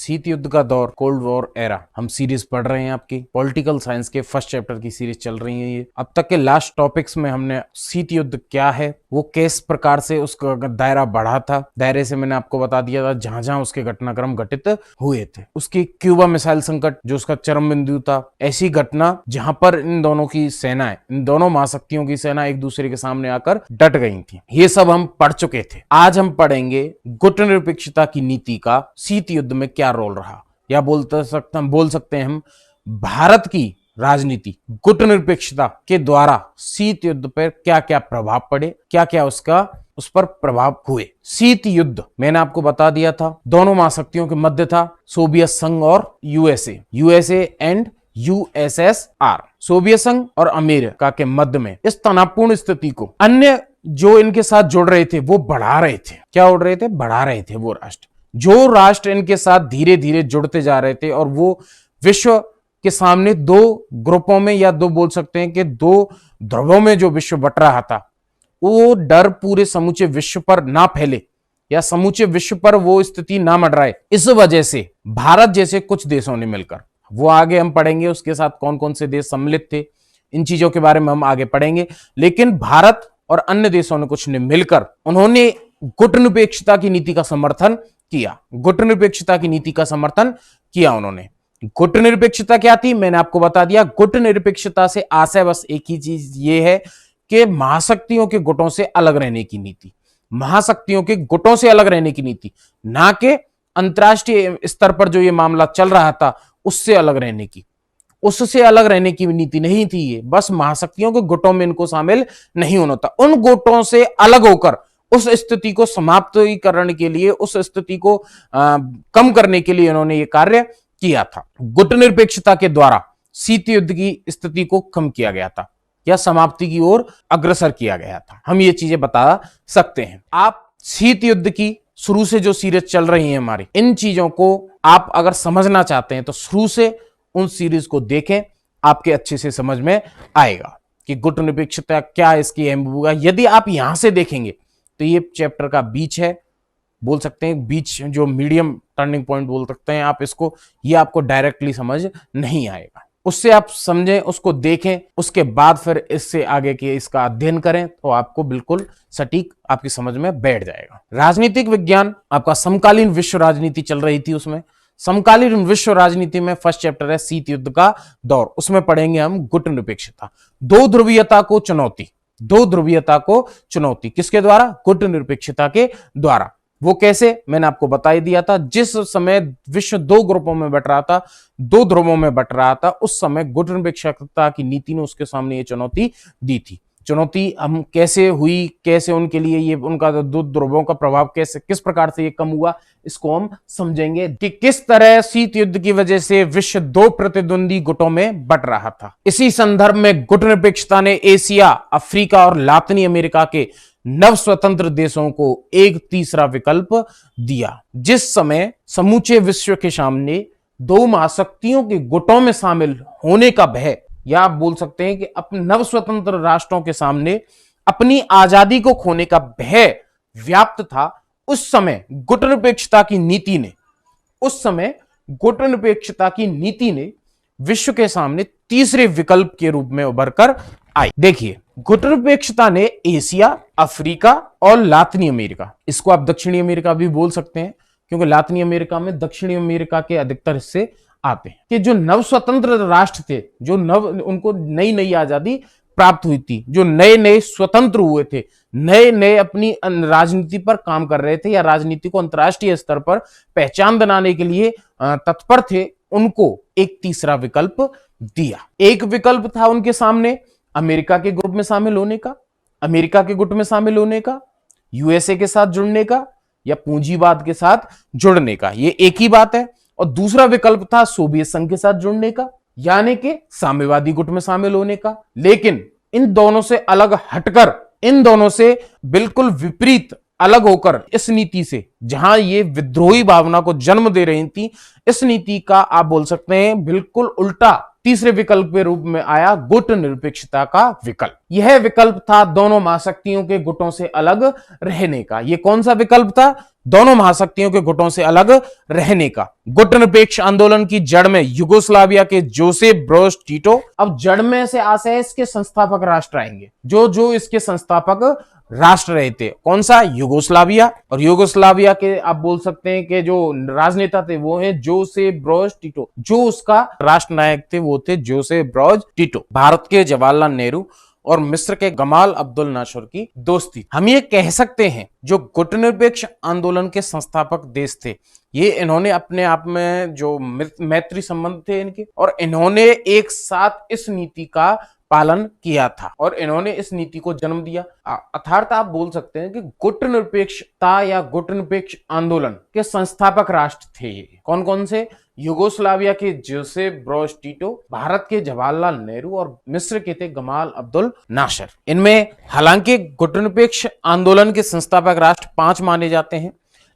शीत युद्ध का दौर, कोल्ड वॉर एरा, हम सीरीज पढ़ रहे हैं। आपकी पॉलिटिकल साइंस के फर्स्ट चैप्टर की सीरीज चल रही है ये। अब तक के लास्ट टॉपिक्स में हमने शीत युद्ध क्या है, वो किस प्रकार से उसका दायरा बढ़ा था, दायरे से मैंने आपको बता दिया था जहां जहां उसके घटनाक्रम घटित हुए थे। उसकी क्यूबा मिसाइल संकट जो उसका चरम बिंदु था, ऐसी घटना जहां पर इन दोनों की सेनाएं, इन दोनों महाशक्तियों की सेना एक दूसरे के सामने आकर डट गई थी, ये सब हम पढ़ चुके थे। आज हम पढ़ेंगे गुटनिरपेक्षता की नीति का शीत युद्ध में क्या रोल रहा, या बोल सकते हैं हम भारत की राजनीति गुटनिरपेक्षता के द्वारा शीत युद्ध पर क्या क्या प्रभाव पड़े, क्या क्या उस पर प्रभाव हुए। शीत युद्ध मैंने आपको बता दिया था दोनों महाशक्तियों के मध्य था, सोवियत संघ और यूएसए एंड यूएसएसआर, सोवियत संघ और अमेरिका के मध्य में इस तनावपूर्ण स्थिति को अन्य जो इनके साथ जुड़ रहे थे वो बढ़ा रहे थे। क्या उड़ रहे थे? बढ़ा रहे थे। वो राष्ट्र, जो राष्ट्र इनके साथ धीरे धीरे जुड़ते जा रहे थे और वो विश्व के सामने दो ग्रुपों में, या दो बोल सकते हैं कि दो ध्रुवों में जो विश्व बट रहा था, वो डर पूरे समूचे विश्व पर ना फैले या समूचे विश्व पर वो स्थिति ना मंडराए। इस वजह से भारत जैसे कुछ देशों ने मिलकर, वो आगे हम पढ़ेंगे उसके साथ कौन कौन से देश सम्मिलित थे, इन चीजों के बारे में हम आगे पढ़ेंगे। लेकिन भारत और अन्य देशों ने कुछ ने मिलकर उन्होंने गुटनिरपेक्षता की नीति का समर्थन किया। गुटनिरपेक्षता की नीति का समर्थन किया उन्होंने। गुटनिरपेक्षता क्या थी मैंने आपको बता दिया। गुटनिरपेक्षता से आशय बस एक ही चीज ये है कि महाशक्तियों के गुटों से अलग रहने की नीति, महाशक्तियों के गुटों से अलग रहने की नीति, ना कि अंतरराष्ट्रीय स्तर पर जो ये मामला चल रहा था उससे अलग रहने की, उससे अलग रहने की नीति नहीं थी ये। बस महाशक्तियों के गुटों में इनको शामिल नहीं होना था, उन गुटों से अलग होकर उस स्थिति को समाप्त करने के लिए, उस स्थिति को कम करने के लिए उन्होंने ये कार्य किया था। गुटनिरपेक्षता के द्वारा शीत युद्ध की स्थिति को कम किया गया था या समाप्ति की ओर अग्रसर किया गया था, हम ये चीजें बता सकते हैं। आप शीत युद्ध की शुरू से जो सीरीज चल रही है हमारी, इन चीजों को आप अगर समझना चाहते हैं तो शुरू से उन सीरीज को देखें, आपके अच्छे से समझ में आएगा कि गुटनिरपेक्षता क्या है, इसकी अहम भूमिका। यदि आप यहां से देखेंगे तो ये चैप्टर का बीच है, बोल सकते हैं बीच, जो मीडियम टर्निंग पॉइंट बोल सकते हैं आप इसको, ये आपको डायरेक्टली समझ नहीं आएगा। उससे आप समझें, उसको देखें, उसके बाद फिर इससे आगे के इसका अध्ययन करें तो आपको बिल्कुल सटीक आपकी समझ में बैठ जाएगा। राजनीतिक विज्ञान आपका समकालीन विश्व राजनीति चल रही थी, उसमें समकालीन विश्व राजनीति में फर्स्ट चैप्टर है शीत युद्ध का दौर, उसमें पढ़ेंगे हम गुटनिरपेक्षता, दो ध्रुवीयता को चुनौती। दो ध्रुवीयता को चुनौती किसके द्वारा? गुटनिरपेक्षता के द्वारा। वो कैसे मैंने आपको बता ही दिया था। जिस समय विश्व दो ग्रुपों में बट रहा था, दो ध्रुवों में बट रहा था, उस समय गुटनिरपेक्षता की नीति ने उसके सामने ये चुनौती दी थी। चुनौती हम कैसे हुई, कैसे उनके लिए ये उनका दो ध्रुवों का प्रभाव कैसे, किस प्रकार से ये कम हुआ, इसको हम समझेंगे कि किस तरह शीत युद्ध की वजह से विश्व दो प्रतिद्वंदी गुटों में बट रहा था। इसी संदर्भ में गुटनिरपेक्षता ने एशिया, अफ्रीका और लातिनी अमेरिका के नव स्वतंत्र देशों को एक तीसरा विकल्प दिया। जिस समय समूचे विश्व के सामने दो महाशक्तियों के गुटों में शामिल होने का भय, या आप बोल सकते हैं कि अपने नव स्वतंत्र राष्ट्रों के सामने अपनी आजादी को खोने का भय व्याप्त था, उस समय गुटनिरपेक्षता की नीति ने विश्व के सामने तीसरे विकल्प के रूप में उभर कर आई। देखिए, गुटनिरपेक्षता ने एशिया, अफ्रीका और लातिनी अमेरिका, इसको आप दक्षिणी अमेरिका भी बोल सकते हैं क्योंकि लातिनी अमेरिका में दक्षिणी अमेरिका के अधिकतर हिस्से आते हैं, कि जो नव स्वतंत्र राष्ट्र थे, जो उनको नई नई आजादी प्राप्त हुई थी, जो नए नए स्वतंत्र हुए थे, नए नए अपनी राजनीति पर काम कर रहे थे या राजनीति को अंतर्राष्ट्रीय स्तर पर पहचान बनाने के लिए तत्पर थे, उनको एक तीसरा विकल्प दिया। एक विकल्प था उनके सामने अमेरिका के ग्रुप में शामिल होने का, अमेरिका के गुट में शामिल होने का, यूएसए के साथ जुड़ने का या पूंजीवाद के साथ जुड़ने का, ये एक ही बात है। और दूसरा विकल्प था सोवियत संघ के साथ जुड़ने का, यानी कि साम्यवादी गुट में शामिल होने का। लेकिन इन दोनों से अलग हटकर, इन दोनों से बिल्कुल विपरीत अलग होकर, इस नीति से जहां ये विद्रोही भावना को जन्म दे रही थी, इस नीति का आप बोल सकते हैं बिल्कुल उल्टा तीसरे विकल्प के रूप में आया गुट निरपेक्षता का विकल्प। यह विकल्प था दोनों महाशक्तियों के गुटों से अलग रहने का। यह कौन सा विकल्प था? दोनों महाशक्तियों के गुटों से अलग रहने का। गुट निरपेक्ष आंदोलन की जड़ में युगोस्लाविया के जोसेफ ब्रोज टिटो, अब जड़ में से आशय इसके संस्थापक राष्ट्र आएंगे। जो इसके संस्थापक राष्ट्र रहे थे, कौन सा? युगोस्लाविया। और युगोस्लाविया के आप बोल सकते हैं कि जो राजनेता थे वो है जोसेफ ब्रोज टिटो। जो उसका राष्ट्रनायक थे वो थे जोसेफ ब्रोज टिटो। भारत के जवाहरलाल नेहरू और मिस्र के गमाल अब्दुल नासर की दोस्ती। हम ये कह सकते हैं जो गुटनिरपेक्ष आंदोलन के संस्थापक देश थे, ये इन्होंने अपने आप में जो मैत्री संबंध थे इनके, और इन्होंने एक साथ इस नीति का पालन किया था और इन्होंने इस नीति को जन्म दिया। अर्थात आप बोल सकते हैं कि गुटनिरपेक्षता या गुटनिरपेक्ष आंदोलन के संस्थापक राष्ट्र थे कौन कौन से? युगोस्लाविया के जोसेफ ब्रोज टिटो, भारत के जवाहरलाल नेहरू और मिस्र के थे गमाल अब्दुल नासर। इनमें हालांकि गुटनिरपेक्ष आंदोलन के संस्थापक राष्ट्र 5 माने जाते हैं,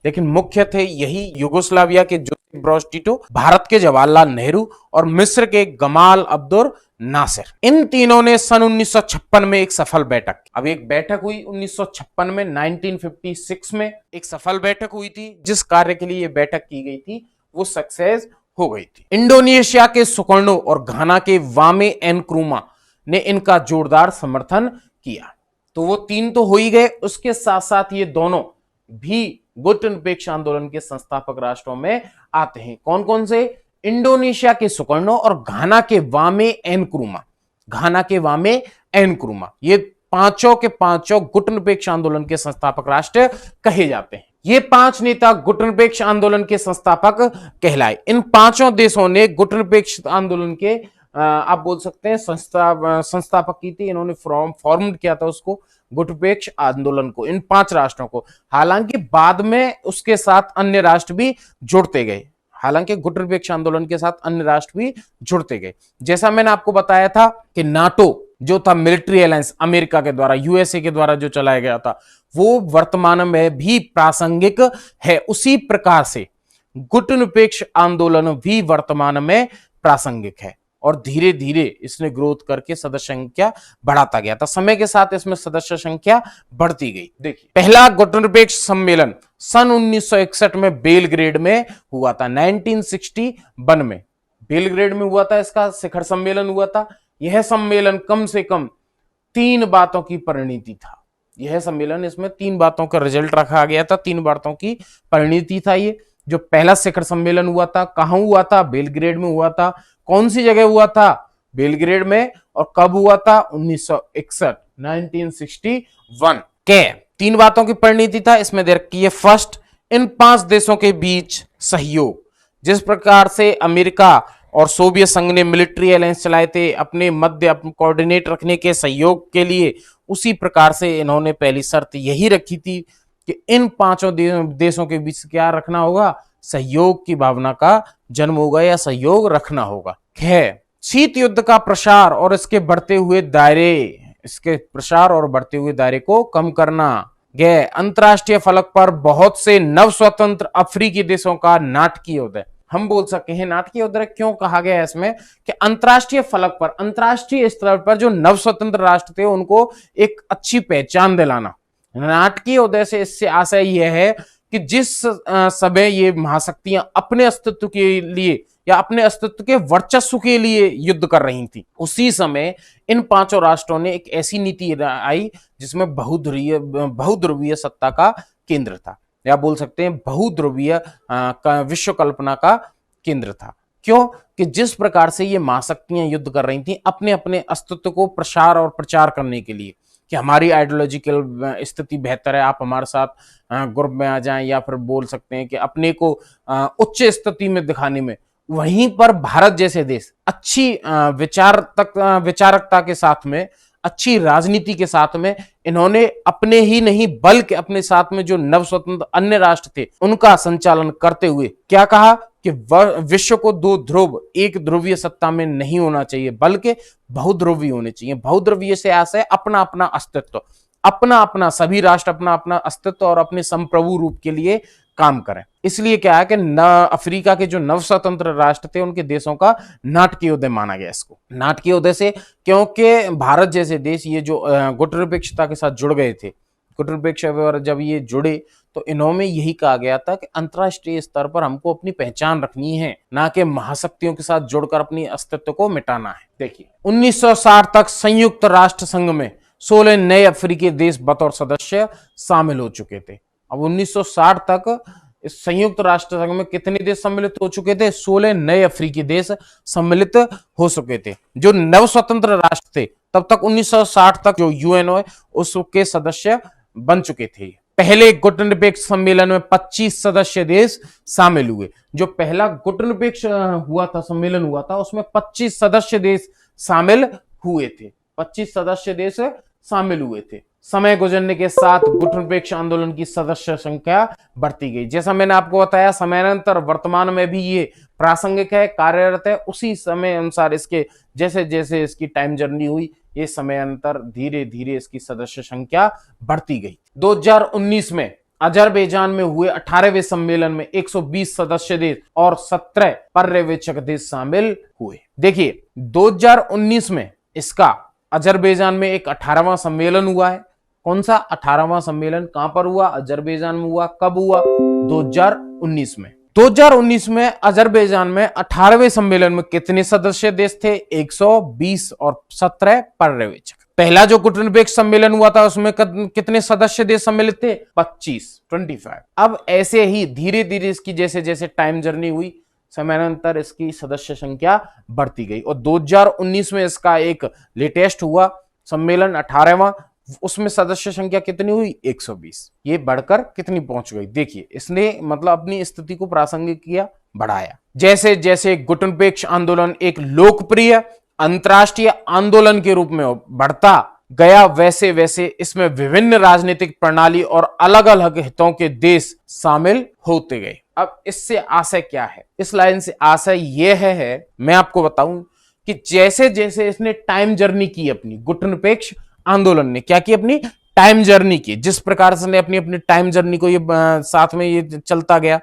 लेकिन मुख्य थे यही युगोस्लाविया के जोसेफ ब्रोज टिटो, भारत के जवाहरलाल नेहरू और मिस्र के गमाल अब्दुल नासिर। इन तीनों ने सन 1956 में एक सफल बैठक, अब एक बैठक हुई 1956 में, 1956 में एक सफल बैठक हुई थी। जिस कार्य के लिए यह बैठक की गई थी वो सक्सेस हो गई थी। इंडोनेशिया के सुकर्णो और घाना के वामे एनक्रूमा ने इनका जोरदार समर्थन किया। तो वो 3 तो हो ही गए, उसके साथ साथ ये दोनों भी गुटनिरपेक्ष आंदोलन के संस्थापक राष्ट्रों में आते हैं। कौन कौन से? इंडोनेशिया के सुकर्णो और घाना के वामे एनक्रूमा। घाना के वामे एनक्रूमा ये पांचों के पांचों गुटनिरपेक्ष आंदोलन के संस्थापक राष्ट्र कहे जाते हैं। ये 5 नेता गुटनिरपेक्ष आंदोलन के संस्थापक कहलाए। इन 5 देशों ने गुटनिरपेक्ष आंदोलन के आप बोल सकते हैं संस्थापक की थी। इन्होंने फॉर्म किया था उसको, गुटनिरपेक्ष आंदोलन को, इन 5 राष्ट्रों को। हालांकि बाद में उसके साथ अन्य राष्ट्र भी जुड़ते गए। हालांकि गुटनिरपेक्ष आंदोलन के साथ अन्य राष्ट्र भी जुड़ते गए। जैसा मैंने आपको बताया था कि नाटो जो था मिलिट्री अलायंस, अमेरिका के द्वारा, यूएसए के द्वारा जो चलाया गया था, वो वर्तमान में भी प्रासंगिक है। उसी प्रकार से गुटनिरपेक्ष आंदोलन भी वर्तमान में प्रासंगिक है और धीरे धीरे इसने ग्रोथ करके सदस्य संख्या बढ़ाता गया था। समय के साथ इसमें सदस्य संख्या बढ़ती गई। देखिए, पहला गुटनिरपेक्ष सम्मेलन सन 1961 में बेलग्रेड में हुआ था। 1961 में बेलग्रेड में हुआ था, इसका शिखर सम्मेलन हुआ था। यह सम्मेलन कम से कम 3 बातों की परिणति था। यह सम्मेलन, इसमें 3 बातों का रिजल्ट रखा गया था, 3 बातों की परिणति था। ये जो पहला शिखर सम्मेलन हुआ था, कहां हुआ था? बेलग्रेड में हुआ था। कौन सी जगह हुआ था? बेलग्रेड में। और कब हुआ था? 1961, 1961 के। 3 बातों की परिणति था, इसमें दे रखी है फर्स्ट, इन 5 देशों के बीच सहयोग। जिस प्रकार से अमेरिका और सोवियत संघ ने मिलिट्री अलायंस चलाए थे अपने मध्य कोऑर्डिनेट रखने के सहयोग के लिए, उसी प्रकार से इन्होंने पहली शर्त यही रखी थी कि इन 5 देशों के बीच क्या रखना होगा? सहयोग की भावना का जन्म होगा या सहयोग रखना होगा। है शीत युद्ध का प्रसार और इसके बढ़ते हुए दायरे को कम करना। गए अंतरराष्ट्रीय फलक पर बहुत से नव स्वतंत्र अफ्रीकी देशों का नाटकीय उदय। हम बोल सकते हैं नाटकीय उदय क्यों कहा गया है इसमें कि अंतरराष्ट्रीय फलक पर, अंतरराष्ट्रीय स्तर पर जो नव स्वतंत्र राष्ट्र थे उनको एक अच्छी पहचान दिलाना। नाटकीय उदय से इससे आशय यह है कि जिस समय ये महाशक्तियां अपने अस्तित्व के लिए या अपने अस्तित्व के वर्चस्व के लिए युद्ध कर रही थी, उसी समय इन 5 राष्ट्रों ने एक ऐसी नीति आई जिसमें बहुध्रुवीय सत्ता का केंद्र था, या बोल सकते हैं बहुध्रुवीय विश्व कल्पना का केंद्र था। क्यों? कि जिस प्रकार से ये महाशक्तियां युद्ध कर रही थी अपने अपने अस्तित्व को प्रसार और प्रचार करने के लिए कि हमारी आइडियोलॉजिकल स्थिति बेहतर है, आप हमारे साथ ग्रुप में आ जाएं, या फिर बोल सकते हैं कि अपने को उच्च स्थिति में दिखाने में, वहीं पर भारत जैसे देश अच्छी विचारकता के साथ में, अच्छी राजनीति के साथ में, इन्होंने अपने ही नहीं बल्कि अपने साथ में जो नव स्वतंत्र अन्य राष्ट्र थे उनका संचालन करते हुए क्या कहा कि विश्व को 2 ध्रुव, एक ध्रुवीय सत्ता में नहीं होना चाहिए बल्कि बहुध्रुवीय होने चाहिए। बहुध्रुवीय से आशय अपना अपना अस्तित्व, अपना अपना सभी राष्ट्र अपना अपना अस्तित्व और अपने संप्रभु रूप के लिए काम करें। इसलिए क्या है कि न अफ्रीका के जो नव स्वतंत्र राष्ट्र थे उनके देशों का नाटकीय उदय माना गया इसको। नाटकीय उदय से क्योंकि भारत जैसे देश ये जो गुटनिरपेक्षता के साथ जुड़ गए थे, गुटनिरपेक्ष जब ये जुड़े तो इन्होंने यही कहा गया था कि अंतर्राष्ट्रीय स्तर पर हमको अपनी पहचान रखनी है, ना कि महाशक्तियों के साथ जुड़कर अपनी अस्तित्व को मिटाना है। देखिए 1960 तक संयुक्त राष्ट्र संघ में 16 नए अफ्रीकी देश बतौर सदस्य शामिल हो चुके थे। अब 1960 तक इस संयुक्त राष्ट्र संघ में कितने देश सम्मिलित हो चुके थे? 16 नए अफ्रीकी देश सम्मिलित हो चुके थे। जो नव स्वतंत्र राष्ट्र थे तब तक 1960 तक जो यूएनओ है उसके सदस्य बन चुके थे। पहले गुटनिरपेक्ष सम्मेलन में 25 सदस्य देश शामिल हुए। जो पहला गुटनिरपेक्ष हुआ था, सम्मेलन हुआ था, उसमें 25 सदस्य देश शामिल हुए थे। 25 सदस्य देश शामिल हुए थे। समय गुजरने के साथ गुटनिरपेक्ष आंदोलन की सदस्य संख्या बढ़ती गई। जैसा मैंने आपको बताया, समयानंतर वर्तमान में भी ये प्रासंगिक है, कार्यरत है। उसी समय अनुसार इसके जैसे जैसे इसकी टाइम जर्नी हुई, ये समयानंतर धीरे धीरे इसकी सदस्य संख्या बढ़ती गई। 2019 में अजरबैजान में हुए 18वें सम्मेलन में 120 सदस्य देश और 17 पर्यवेक्षक देश शामिल हुए। देखिए 2019 में इसका अजरबैजान में एक 18वां सम्मेलन हुआ है। कौन सा 18वां सम्मेलन? कहां पर हुआ? अजरबैजान में हुआ। कब हुआ? 2019 में। 2019 में अजरबैजान में 18वें सम्मेलन में कितने सदस्य देश थे? 120 और 17 पर्यवेक्षक। पहला जो गुटनिरपेक्ष सम्मेलन हुआ था उसमें कितने सदस्य देश सम्मिलित थे? 25। अब ऐसे ही धीरे धीरे इसकी जैसे जैसे टाइम जर्नी हुई, समयानंतर इसकी सदस्य संख्या बढ़ती गई और 2019 में इसका एक लेटेस्ट हुआ सम्मेलन 18वां। उसमें सदस्य संख्या कितनी हुई? 120। ये बढ़कर कितनी पहुंच गई? देखिए इसने मतलब अपनी स्थिति को प्रासंगिक किया, बढ़ाया। जैसे जैसे गुटनिरपेक्ष आंदोलन एक लोकप्रिय अंतरराष्ट्रीय आंदोलन के रूप में बढ़ता गया, वैसे वैसे इसमें विभिन्न राजनीतिक प्रणाली और अलग अलग हितों के देश शामिल होते गए। अब इससे आशय क्या है? इस लाइन से आशय यह है, मैं आपको बताऊं कि जैसे जैसे इसने टाइम जर्नी की, अपनी गुटनिरपेक्ष आंदोलन ने क्या की? अपनी टाइम जर्नी की। जिस प्रकार से अपनी अपनी टाइम जर्नी को ये साथ में ये चलता गया,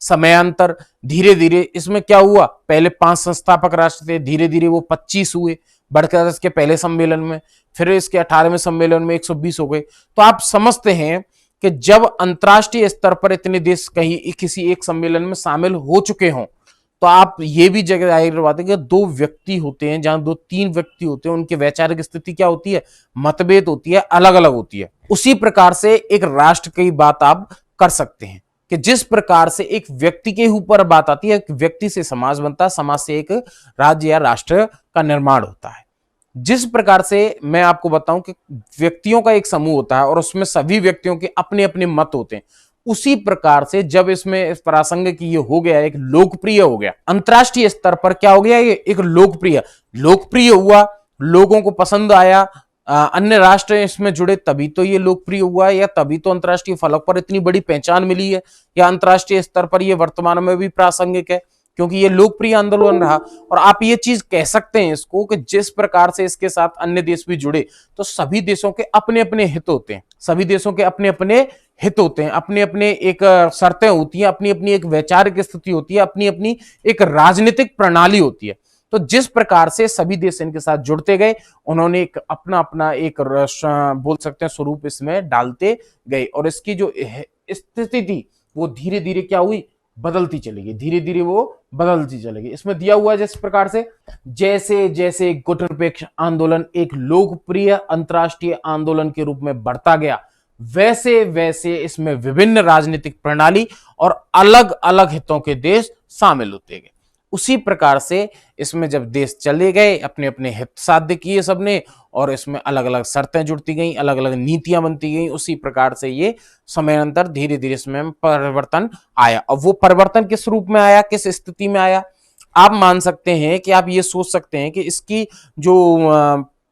समयांतर धीरे धीरे इसमें क्या हुआ? पहले 5 संस्थापक राष्ट्र थे, धीरे धीरे वो 25 हुए, बढ़कर इसके पहले सम्मेलन में, फिर इसके 18वें सम्मेलन में 120 हो गए। तो आप समझते हैं कि जब अंतरराष्ट्रीय स्तर पर इतने देश कहीं किसी एक सम्मेलन में शामिल हो चुके हों, तो आप ये भी जगह जाहिर बात है कि 2 व्यक्ति होते हैं, जहां 2-3 व्यक्ति होते हैं, उनकी वैचारिक स्थिति क्या होती है? मतभेद होती है, अलग अलग होती है। उसी प्रकार से एक राष्ट्र की बात आप कर सकते हैं कि जिस प्रकार से एक व्यक्ति के ऊपर बात आती है, एक व्यक्ति से समाज बनता है, समाज से एक राज्य या राष्ट्र का निर्माण होता है। जिस प्रकार से मैं आपको बताऊं कि व्यक्तियों का एक समूह होता है और उसमें सभी व्यक्तियों के अपने अपने मत होते हैं, उसी प्रकार से जब इसमें इस प्रासंगिक ये हो गया, एक लोकप्रिय हो गया, अंतरराष्ट्रीय स्तर पर क्या हो गया? ये एक लोकप्रिय हुआ, लोगों को पसंद आया, अन्य राष्ट्र इसमें जुड़े, तभी तो ये लोकप्रिय हुआ, या तभी तो अंतरराष्ट्रीय फलक पर इतनी बड़ी पहचान मिली है, या अंतरराष्ट्रीय स्तर पर ये वर्तमान में भी प्रासंगिक है, क्योंकि ये लोकप्रिय आंदोलन रहा। और आप ये चीज कह सकते हैं इसको कि जिस प्रकार से इसके साथ अन्य देश भी जुड़े, तो सभी देशों के अपने अपने हित होते हैं, सभी देशों के अपने अपने हित होते हैं, अपने अपने एक शर्तें होती हैं, अपनी अपनी एक वैचारिक स्थिति होती है, अपनी अपनी एक राजनीतिक प्रणाली होती है। तो जिस प्रकार से सभी देश इनके साथ जुड़ते गए, उन्होंने एक अपना अपना एक बोल सकते हैं स्वरूप इसमें डालते गए, और इसकी जो स्थिति थी वो धीरे धीरे क्या हुई? बदलती चलेगी, धीरे धीरे वो बदलती चलेगी। इसमें दिया हुआ है जिस प्रकार से जैसे जैसे गुटनिरपेक्ष आंदोलन एक लोकप्रिय अंतरराष्ट्रीय आंदोलन के रूप में बढ़ता गया, वैसे वैसे इसमें विभिन्न राजनीतिक प्रणाली और अलग अलग हितों के देश शामिल होते गए। उसी प्रकार से इसमें जब देश चले गए, अपने अपने हित साध्य किए सबने, और इसमें अलग अलग शर्तें जुड़ती गई, अलग अलग नीतियां बनती गई, उसी प्रकार से ये समयानंतर धीरे धीरे इसमें परिवर्तन आया। और वो परिवर्तन किस रूप में आया, किस स्थिति में आया? आप मान सकते हैं कि आप ये सोच सकते हैं कि इसकी जो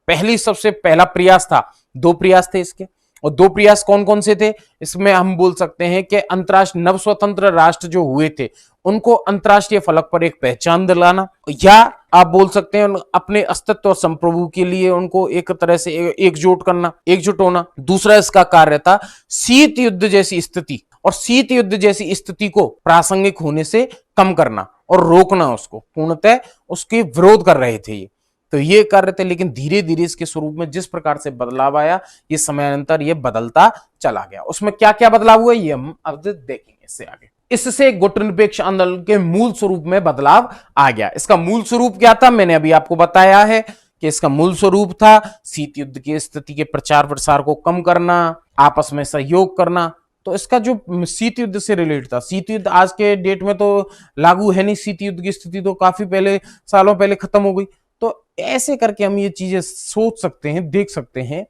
पहली सबसे पहला प्रयास था, 2 प्रयास थे इसके, और 2 प्रयास कौन कौन से थे? इसमें हम बोल सकते हैं कि अंतरराष्ट्रीय नव स्वतंत्र राष्ट्र जो हुए थे उनको अंतर्राष्ट्रीय फलक पर एक पहचान दिलाना, या आप बोल सकते हैं अपने अस्तित्व और संप्रभु के लिए उनको एक तरह से एकजुट होना। दूसरा इसका कार्य था शीत युद्ध जैसी स्थिति, और शीत युद्ध जैसी स्थिति को प्रासंगिक होने से कम करना और रोकना, उसको पूर्णतः उसके विरोध कर रहे थे ये। तो ये कार्य थे, लेकिन धीरे धीरे इसके स्वरूप में जिस प्रकार से बदलाव आया, ये समयानंतर ये बदलता चला गया। उसमें क्या क्या बदलाव हुआ ये हम अब देखेंगे इससे आगे। इससे गुटनिरपेक्ष आंदोलन के मूल स्वरूप में बदलाव आ गया। इसका मूल स्वरूप क्या था, मैंने अभी आपको बताया है कि इसका मूल स्वरूप था शीत युद्ध की स्थिति के प्रचार प्रसार को कम करना, आपस में सहयोग करना। तो इसका जो शीत युद्ध से रिलेटेड था, शीत युद्ध आज के डेट में तो लागू है नहीं, शीत युद्ध की स्थिति तो काफी पहले सालों पहले खत्म हो गई। तो ऐसे करके हम ये चीजें सोच सकते हैं, देख सकते हैं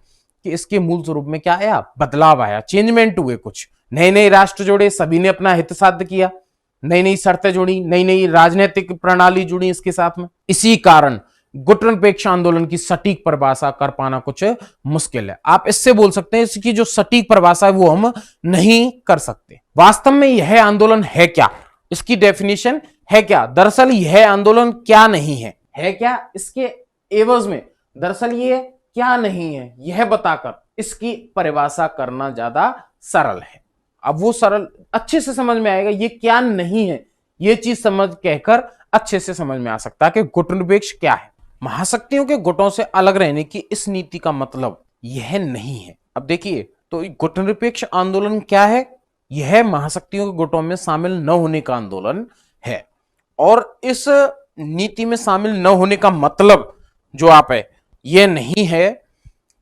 कि इसके मूल स्वरूप में क्या आया, बदलाव आया, चेंजमेंट हुए, कुछ नए नए राष्ट्र जोड़े, सभी ने अपना हित साध्य किया, नई नई शर्तें जुड़ी, नई नई राजनीतिक प्रणाली जुड़ी इसके साथ में। इसी कारण गुटनिरपेक्ष आंदोलन की सटीक परिभाषा कर पाना कुछ मुश्किल है। आप इससे बोल सकते हैं इसकी जो सटीक परिभाषा है वो हम नहीं कर सकते। वास्तव में यह आंदोलन है क्या, इसकी डेफिनेशन है क्या, दरअसल यह आंदोलन क्या नहीं है क्या, इसके एवज में दरअसल ये क्या नहीं है, यह बताकर इसकी परिभाषा करना ज्यादा सरल है। अब वो सरल अच्छे से समझ में आएगा, ये क्या नहीं है, ये चीज समझ कहकर अच्छे से समझ में आ सकता है कि गुटनिरपेक्ष क्या है। महाशक्तियों के गुटों से अलग रहने की इस नीति का मतलब यह नहीं है। अब देखिए, तो गुटनिरपेक्ष आंदोलन क्या है, यह महाशक्तियों के गुटों में शामिल न होने का आंदोलन है। और इस नीति में शामिल न होने का मतलब जो आप है, यह नहीं है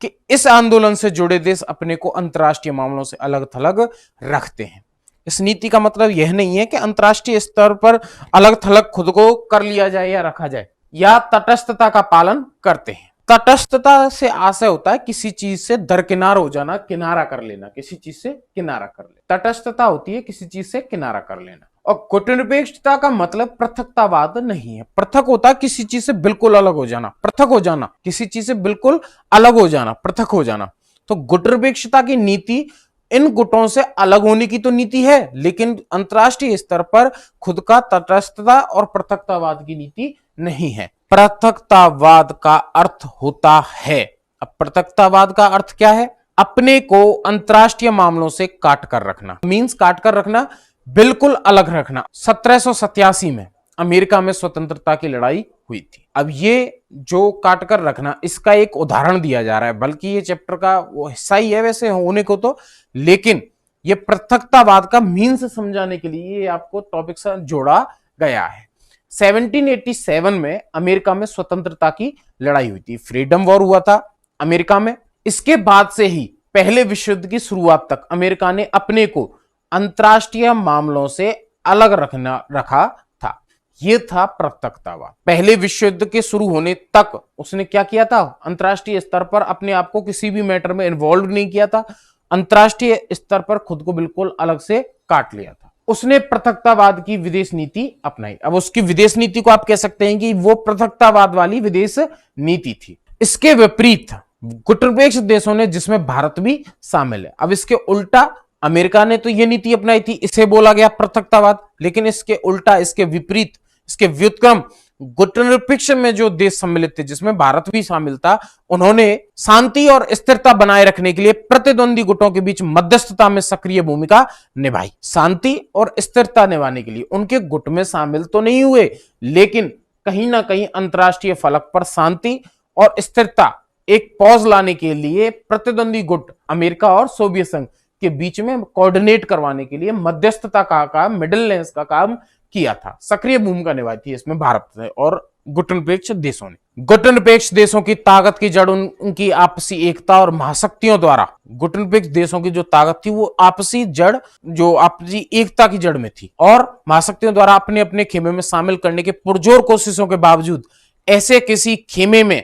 कि इस आंदोलन से जुड़े देश अपने को अंतर्राष्ट्रीय मामलों से अलग थलग रखते हैं। इस नीति का मतलब यह नहीं है कि अंतर्राष्ट्रीय स्तर पर अलग थलग खुद को कर लिया जाए या रखा जाए, या तटस्थता का पालन करते हैं। तटस्थता से आशय होता है किसी चीज से दरकिनार हो जाना, किनारा कर लेना, किसी चीज से किनारा कर लेना। तटस्थता होती है किसी चीज से किनारा कर लेना। और गुटनिरपेक्षता का मतलब पृथकतावाद नहीं है। पृथक होता है किसी चीज से बिल्कुल अलग हो जाना, पृथक हो जाना, किसी चीज से बिल्कुल अलग हो जाना, पृथक हो जाना। तो गुटनिरपेक्षता की नीति इन गुटों से अलग होने की तो नीति है, लेकिन अंतर्राष्ट्रीय स्तर पर खुद का तटस्थता और पृथकतावाद की नीति नहीं है। पृथकतावाद का अर्थ होता है, अब पृथकतावाद का अर्थ क्या है, अपने को अंतर्राष्ट्रीय मामलों से काट कर रखना, मींस काट कर रखना, बिल्कुल अलग रखना। 1787 में अमेरिका में स्वतंत्रता की लड़ाई हुई थी। अब ये जो काट कर रखना, इसका एक उदाहरण दिया जा रहा है, बल्कि ये चैप्टर का वो हिस्सा ही है वैसे होने को तो, लेकिन ये पृथकतावाद का मीन्स समझाने के लिए ये आपको टॉपिक से जोड़ा गया है। 1787 में अमेरिका में स्वतंत्रता की लड़ाई हुई थी, फ्रीडम वॉर हुआ था अमेरिका में। इसके बाद से ही पहले विश्व युद्ध की शुरुआत तक अमेरिका ने अपने को अंतर्राष्ट्रीय मामलों से अलग रखा था। यह था पृथकतावाद। पहले विश्व युद्ध के शुरू होने तक उसने क्या किया था, अंतर्राष्ट्रीय स्तर पर अपने आप को किसी भी मैटर में इन्वॉल्व नहीं किया था, अंतर्राष्ट्रीय स्तर पर खुद को बिल्कुल अलग से काट लिया था। उसने पृथकतावाद की विदेश नीति अपनाई। अब उसकी विदेश नीति को आप कह सकते हैं कि वो पृथकतावाद वाली विदेश नीति थी। इसके विपरीत गुटनिरपेक्ष देशों ने, जिसमें भारत भी शामिल है, अब इसके उल्टा अमेरिका ने तो यह नीति अपनाई थी, इसे बोला गया पृथकतावाद, लेकिन इसके उल्टा, इसके विपरीत, इसके व्युत्क्रम गुटनिरपेक्ष में जो देश सम्मिलित थे, जिसमें भारत भी शामिल था, उन्होंने शांति और स्थिरता बनाए रखने के लिए प्रतिद्वंदी गुटों के बीच मध्यस्थता में सक्रिय भूमिका निभाई। शांति और स्थिरता निभाने के लिए उनके गुट में शामिल तो नहीं हुए, लेकिन कहीं ना कहीं अंतर्राष्ट्रीय फलक पर शांति और स्थिरता एक पॉज लाने के लिए प्रतिद्वंदी गुट अमेरिका और सोवियत संघ के बीच में कोऑर्डिनेट करवाने के लिए मध्यस्थता का काम, मिडिल लेंस का काम किया था। सक्रिय भूमिका निभाई थी इसमें भारत ने और गुटनिरपेक्ष देशों ने। गुटनिरपेक्ष देशों की ताकत की जड़ उनकी आपसी एकता और महाशक्तियों द्वारा, गुटनिरपेक्ष देशों की जो ताकत थी वो आपसी जड़, जो आपसी एकता की जड़ में थी, और महाशक्तियों द्वारा अपने अपने खेमे में शामिल करने के पुरजोर कोशिशों के बावजूद ऐसे किसी खेमे में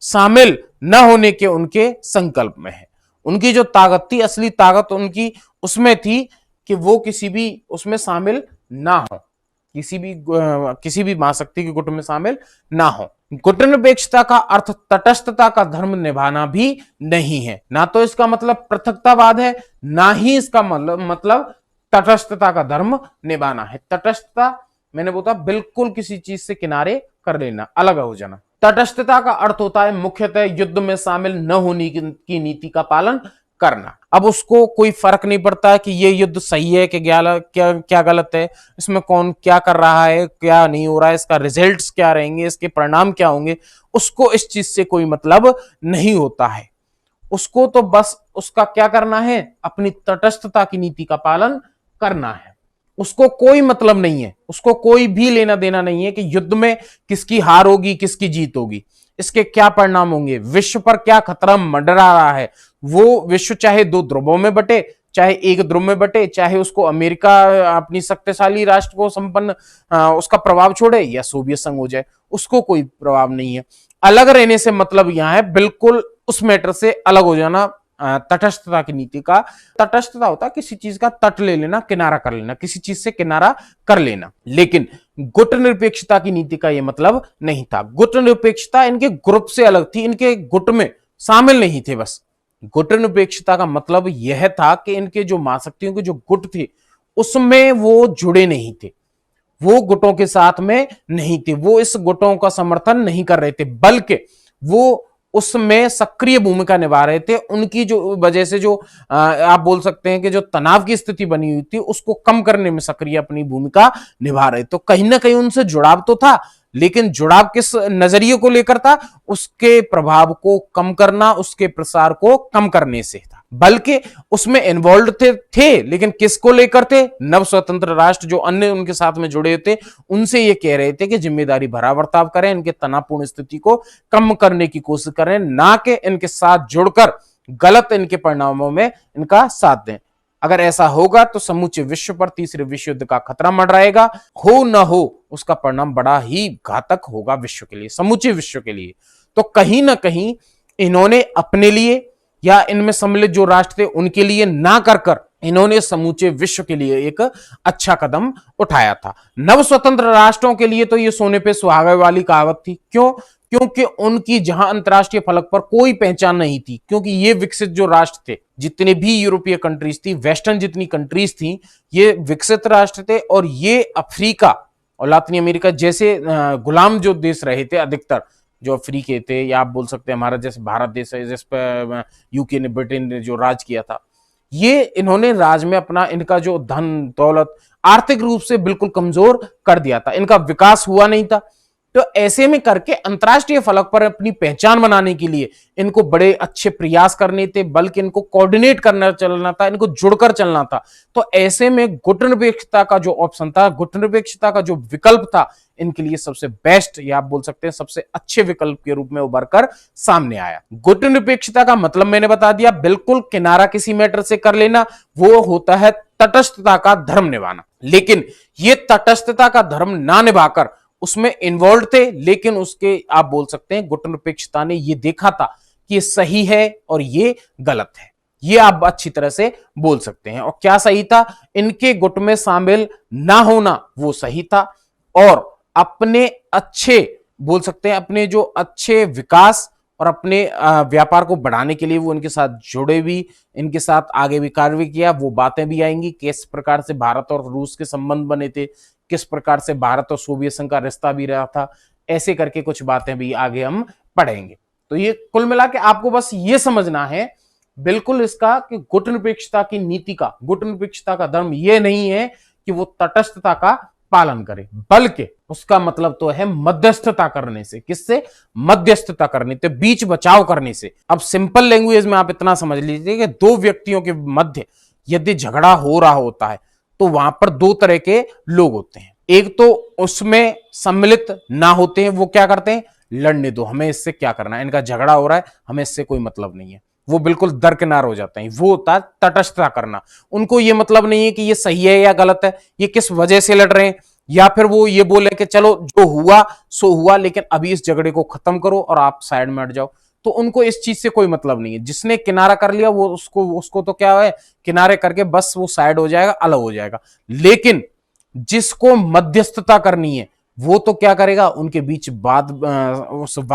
शामिल न होने के उनके संकल्प में है। उनकी जो ताकत थी, असली ताकत उनकी उसमें थी कि वो किसी भी उसमें शामिल ना हो, किसी भी महाशक्ति के गुट में शामिल ना हो। गुटनिरपेक्षता का अर्थ तटस्थता का धर्म निभाना भी नहीं है। ना तो इसका मतलब पृथकतावाद है, ना ही इसका मतलब तटस्थता का धर्म निभाना है। तटस्थता मैंने बोला बिल्कुल किसी चीज से किनारे कर लेना, अलग हो जाना। तटस्थता का अर्थ होता है मुख्यतः युद्ध में शामिल न होने की नीति का पालन करना। अब उसको कोई फर्क नहीं पड़ता कि ये युद्ध सही है कि क्या गलत है, इसमें कौन क्या कर रहा है, क्या नहीं हो रहा है, इसका रिजल्ट्स क्या रहेंगे, इसके परिणाम क्या होंगे, उसको इस चीज से कोई मतलब नहीं होता है। उसको तो बस उसका क्या करना है, अपनी तटस्थता की नीति का पालन करना है। उसको कोई मतलब नहीं है, उसको कोई भी लेना देना नहीं है कि युद्ध में किसकी हार होगी किसकी जीत होगी, इसके क्या परिणाम होंगे, विश्व पर क्या खतरा मंडरा रहा है। वो विश्व चाहे दो ध्रुवों में बटे, चाहे एक ध्रुव में बटे, चाहे उसको अमेरिका अपनी शक्तिशाली राष्ट्र को संपन्न उसका प्रभाव छोड़े या सोवियत संघ हो जाए, उसको कोई प्रभाव नहीं है। अलग रहने से मतलब यहां है बिल्कुल उस मैटर से अलग हो जाना। तटस्थता की नीति का तटस्थता होता है किसी चीज का तट ले लेना, किनारा कर लेना, किसी चीज से किनारा कर लेना। लेकिन गुट निरपेक्षता की नीति का यह मतलब नहीं था। गुट निरपेक्षता इनके ग्रुप से अलग थी, इनके गुट में शामिल नहीं थे। बस गुट निरपेक्षता का मतलब यह था कि इनके जो महाशक्तियों के जो गुट थे उसमें वो जुड़े नहीं थे, वो गुटों के साथ में नहीं थे, वो इस गुटों का समर्थन नहीं कर रहे थे, बल्कि वो उसमें सक्रिय भूमिका निभा रहे थे। उनकी जो वजह से जो आप बोल सकते हैं कि जो तनाव की स्थिति बनी हुई थी उसको कम करने में सक्रिय अपनी भूमिका निभा रहे। तो कहीं ना कहीं उनसे जुड़ाव तो था, लेकिन जुड़ाव किस नजरिए को लेकर था, उसके प्रभाव को कम करना, उसके प्रसार को कम करने से था। बल्कि उसमें इन्वॉल्व थे लेकिन किसको लेकर थे, नव स्वतंत्र राष्ट्र जो अन्य उनके साथ में जुड़े थे उनसे ये कह रहे थे कि जिम्मेदारी भरा बर्ताव करें, इनके तनावपूर्ण स्थिति को कम करने की कोशिश करें, ना कि इनके साथ जुड़कर गलत इनके परिणामों में इनका साथ दें। अगर ऐसा होगा तो समूचे विश्व पर तीसरे विश्व युद्ध का खतरा मंडराएगा। हो न हो उसका परिणाम बड़ा ही घातक होगा विश्व के लिए, समूचे विश्व के लिए। तो कहीं ना कहीं इन्होंने अपने लिए या इनमें सम्मिलित जो राष्ट्र थे उनके लिए ना कर इन्होंने समूचे विश्व के लिए एक अच्छा कदम उठाया था। नव स्वतंत्र राष्ट्रों के लिए तो ये सोने पे सुहागे वाली कहावत थी। क्यों? क्योंकि उनकी जहां अंतरराष्ट्रीय फलक पर कोई पहचान नहीं थी, क्योंकि ये विकसित जो राष्ट्र थे, जितने भी यूरोपीय कंट्रीज थी, वेस्टर्न जितनी कंट्रीज थी, ये विकसित राष्ट्र थे और ये अफ्रीका और लातिन अमेरिका जैसे गुलाम जो देश रहे थे अधिकतर, जो अफ्रीके थे, या आप बोल सकते हैं हमारा जैसे भारत देश है जिस पर यूके ने, ब्रिटेन ने जो राज किया था, ये इन्होंने राज में अपना इनका जो धन दौलत आर्थिक रूप से बिल्कुल कमजोर कर दिया था, इनका विकास हुआ नहीं था। तो ऐसे में करके अंतरराष्ट्रीय फलक पर अपनी पहचान बनाने के लिए इनको बड़े अच्छे प्रयास करने थे, बल्कि इनको कोऑर्डिनेट करना चलना था, इनको जुड़कर चलना था। तो ऐसे में गुट निरपेक्षता का जो ऑप्शन था, गुट निरपेक्षता का जो विकल्प था, इनके लिए सबसे बेस्ट या आप बोल सकते हैं सबसे अच्छे विकल्प के रूप में उभर कर सामने आया। गुट निरपेक्षता का मतलब मैंने बता दिया, बिल्कुल किनारा किसी मैटर से कर लेना, वो होता है तटस्थता का धर्म निभाना। लेकिन ये तटस्थता का धर्म ना निभाकर उसमें इन्वॉल्व थे, लेकिन उसके आप बोल सकते हैं गुट निरपेक्षता ने ये देखा था कि ये सही है और ये गलत है, ये आप अच्छी तरह से बोल सकते हैं। और क्या सही था? इनके गुट में शामिल ना होना वो सही था, और अपने अच्छे बोल सकते हैं अपने जो अच्छे विकास और अपने व्यापार को बढ़ाने के लिए वो इनके साथ जुड़े भी, इनके साथ आगे भी कार्य भी किया। वो बातें भी आएंगी किस प्रकार से भारत और रूस के संबंध बने थे, किस प्रकार से भारत और सोवियत संघ का रिश्ता भी रहा था, ऐसे करके कुछ बातें भी आगे हम पढ़ेंगे। तो ये कुल मिला के आपको बस ये समझना है बिल्कुल इसका कि गुट निरपेक्षता की नीति का, गुट निरपेक्षता का धर्म ये नहीं है कि वो तटस्थता का पालन करे, बल्कि उसका मतलब तो है मध्यस्थता करने से। किससे? मध्यस्थता करने से, बीच बचाव करने से। अब सिंपल लैंग्वेज में आप इतना समझ लीजिए कि दो व्यक्तियों के मध्य यदि झगड़ा हो रहा होता है तो वहां पर दो तरह के लोग होते हैं। एक तो उसमें सम्मिलित ना होते हैं, वो क्या करते हैं, लड़ने दो, हमें इससे क्या करना है, इनका झगड़ा हो रहा है, हमें इससे कोई मतलब नहीं है, वो बिल्कुल दरकिनार हो जाते हैं। वो होता है तटस्थता करना। उनको ये मतलब नहीं है कि ये सही है या गलत है, ये किस वजह से लड़ रहे हैं, या फिर वो ये बोले कि चलो जो हुआ सो हुआ, लेकिन अभी इस झगड़े को खत्म करो और आप साइड में हट जाओ। तो उनको इस चीज से कोई मतलब नहीं है। जिसने किनारा कर लिया वो उसको तो क्या है, किनारे करके बस वो साइड हो जाएगा, अलग हो जाएगा। लेकिन जिसको मध्यस्थता करनी है वो तो क्या करेगा, उनके बीच बात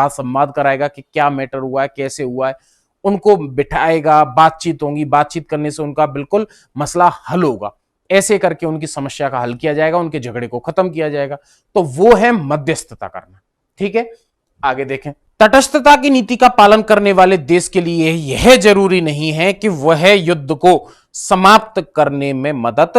संवाद कराएगा कि क्या मैटर हुआ है, कैसे हुआ है, उनको बिठाएगा, बातचीत होगी, बातचीत करने से उनका बिल्कुल मसला हल होगा। ऐसे करके उनकी समस्या का हल किया जाएगा, उनके झगड़े को खत्म किया जाएगा। तो वो है मध्यस्थता करना। ठीक है, आगे देखें। तटस्थता की नीति का पालन करने वाले देश के लिए यह जरूरी नहीं है कि वह युद्ध को समाप्त करने में मदद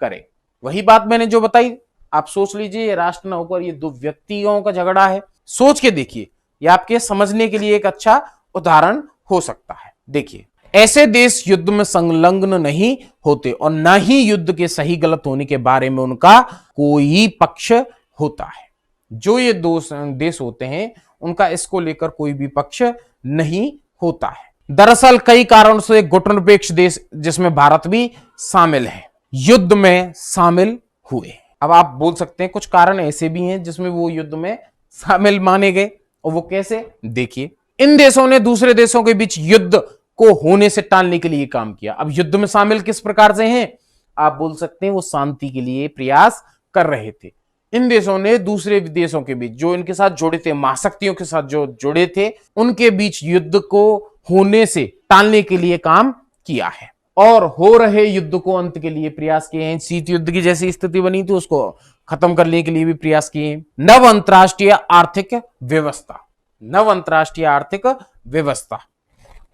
करे। वही बात मैंने जो बताई, आप सोच लीजिए, ये राष्ट्र न होकर ये दो व्यक्तियों का झगड़ा है। सोच के देखिए, ये आपके समझने के लिए एक अच्छा उदाहरण हो सकता है। देखिए, ऐसे देश युद्ध में संलग्न नहीं होते और न ही युद्ध के सही गलत होने के बारे में उनका कोई पक्ष होता है। जो ये दो देश होते हैं उनका इसको लेकर कोई भी पक्ष नहीं होता है। दरअसल कई कारणों से गुटनिरपेक्ष देश, जिसमें भारत भी शामिल है, युद्ध में शामिल हुए। अब आप बोल सकते हैं कुछ कारण ऐसे भी हैं जिसमें वो युद्ध में शामिल माने गए, और वो कैसे, देखिए। इन देशों ने दूसरे देशों के बीच युद्ध को होने से टालने के लिए काम किया। अब युद्ध में शामिल किस प्रकार से हैं, आप बोल सकते हैं वो शांति के लिए प्रयास कर रहे थे। इन देशों ने दूसरे देशों के बीच, जो इनके साथ जुड़े थे, महाशक्तियों के साथ जो जुड़े थे, उनके बीच युद्ध को होने से टालने के लिए काम किया है और हो रहे युद्ध को अंत के लिए प्रयास किए हैं। शीत युद्ध की जैसी स्थिति बनी थी उसको खत्म करने के लिए भी प्रयास किए हैं। नव अंतरराष्ट्रीय आर्थिक व्यवस्था, नव अंतरराष्ट्रीय आर्थिक व्यवस्था।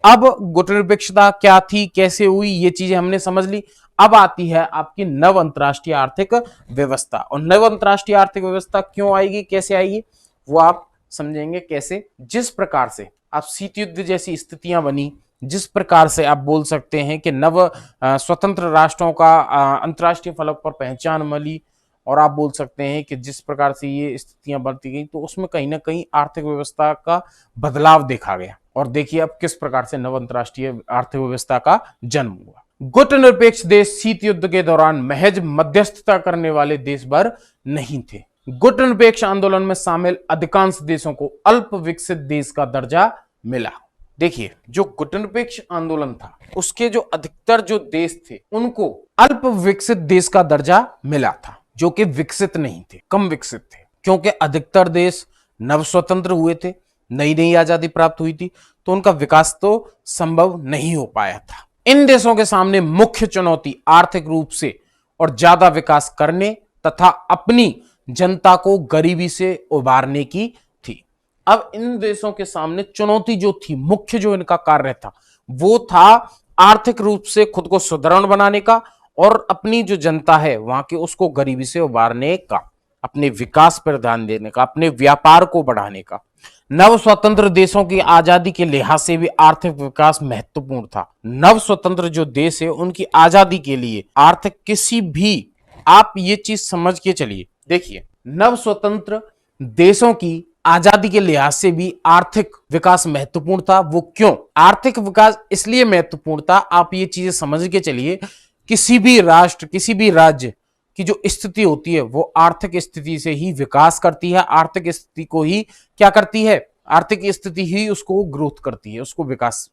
अब गुटनिरपेक्षता क्या थी, कैसे हुई, ये चीजें हमने समझ ली। अब आती है आपकी नव अंतरराष्ट्रीय आर्थिक व्यवस्था। और नव अंतरराष्ट्रीय आर्थिक व्यवस्था क्यों आएगी, कैसे आएगी, वो आप समझेंगे कैसे। जिस प्रकार से आप शीत युद्ध जैसी स्थितियां बनी, जिस प्रकार से आप बोल सकते हैं कि नव स्वतंत्र राष्ट्रों का अंतरराष्ट्रीय फलक पर पहचान मिली, और आप बोल सकते हैं कि जिस प्रकार से ये स्थितियां बढ़ती गई, तो उसमें कहीं ना कहीं आर्थिक व्यवस्था का बदलाव देखा गया। और देखिए अब किस प्रकार से नव अंतरराष्ट्रीय आर्थिक व्यवस्था का जन्म हुआ। गुटनिरपेक्ष देश शीत युद्ध के दौरान महज मध्यस्थता करने वाले देश भर नहीं थे। गुटनिरपेक्ष आंदोलन में शामिल अधिकांश देशों को अल्प विकसित देश का दर्जा मिला। देखिए, जो गुटनिरपेक्ष आंदोलन था उसके जो अधिकतर जो देश थे उनको अल्प विकसित देश का दर्जा मिला था, जो कि विकसित नहीं थे, कम विकसित थे, क्योंकि अधिकतर देश नव स्वतंत्र हुए थे, नई नई आजादी प्राप्त हुई थी, तो उनका विकास तो संभव नहीं हो पाया था। इन देशों के सामने मुख्य चुनौती आर्थिक रूप से और ज्यादा विकास करने तथा अपनी जनता को गरीबी से उबारने की थी। अब इन देशों के सामने चुनौती जो थी, मुख्य जो इनका कार्य था, वो था आर्थिक रूप से खुद को सुदृढ़ बनाने का और अपनी जो जनता है वहां के उसको गरीबी से उबारने का, अपने विकास पर ध्यान देने का, अपने व्यापार को बढ़ाने का। नव स्वतंत्र देशों की आजादी के लिहाज से भी आर्थिक विकास महत्वपूर्ण था। नव स्वतंत्र जो देश है उनकी आजादी के लिए आर्थिक किसी भी, आप ये चीज समझ के चलिए, देखिए, नव स्वतंत्र देशों की आजादी के लिहाज से भी आर्थिक विकास महत्वपूर्ण था। वो क्यों आर्थिक विकास इसलिए महत्वपूर्ण था, आप ये चीजें समझ के चलिए। किसी भी राष्ट्र, किसी भी राज्य की जो स्थिति होती है वो आर्थिक स्थिति से ही विकास करती है। आर्थिक स्थिति को ही क्या करती है, आर्थिक स्थिति ही उसको ग्रोथ करती है, उसको विकास,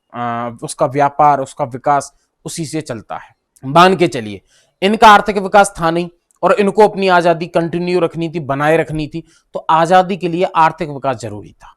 उसका व्यापार, उसका विकास उसी से चलता है। मान के चलिए इनका आर्थिक विकास था नहीं और इनको अपनी आजादी कंटिन्यू रखनी थी, बनाए रखनी थी, तो आजादी के लिए आर्थिक विकास जरूरी था।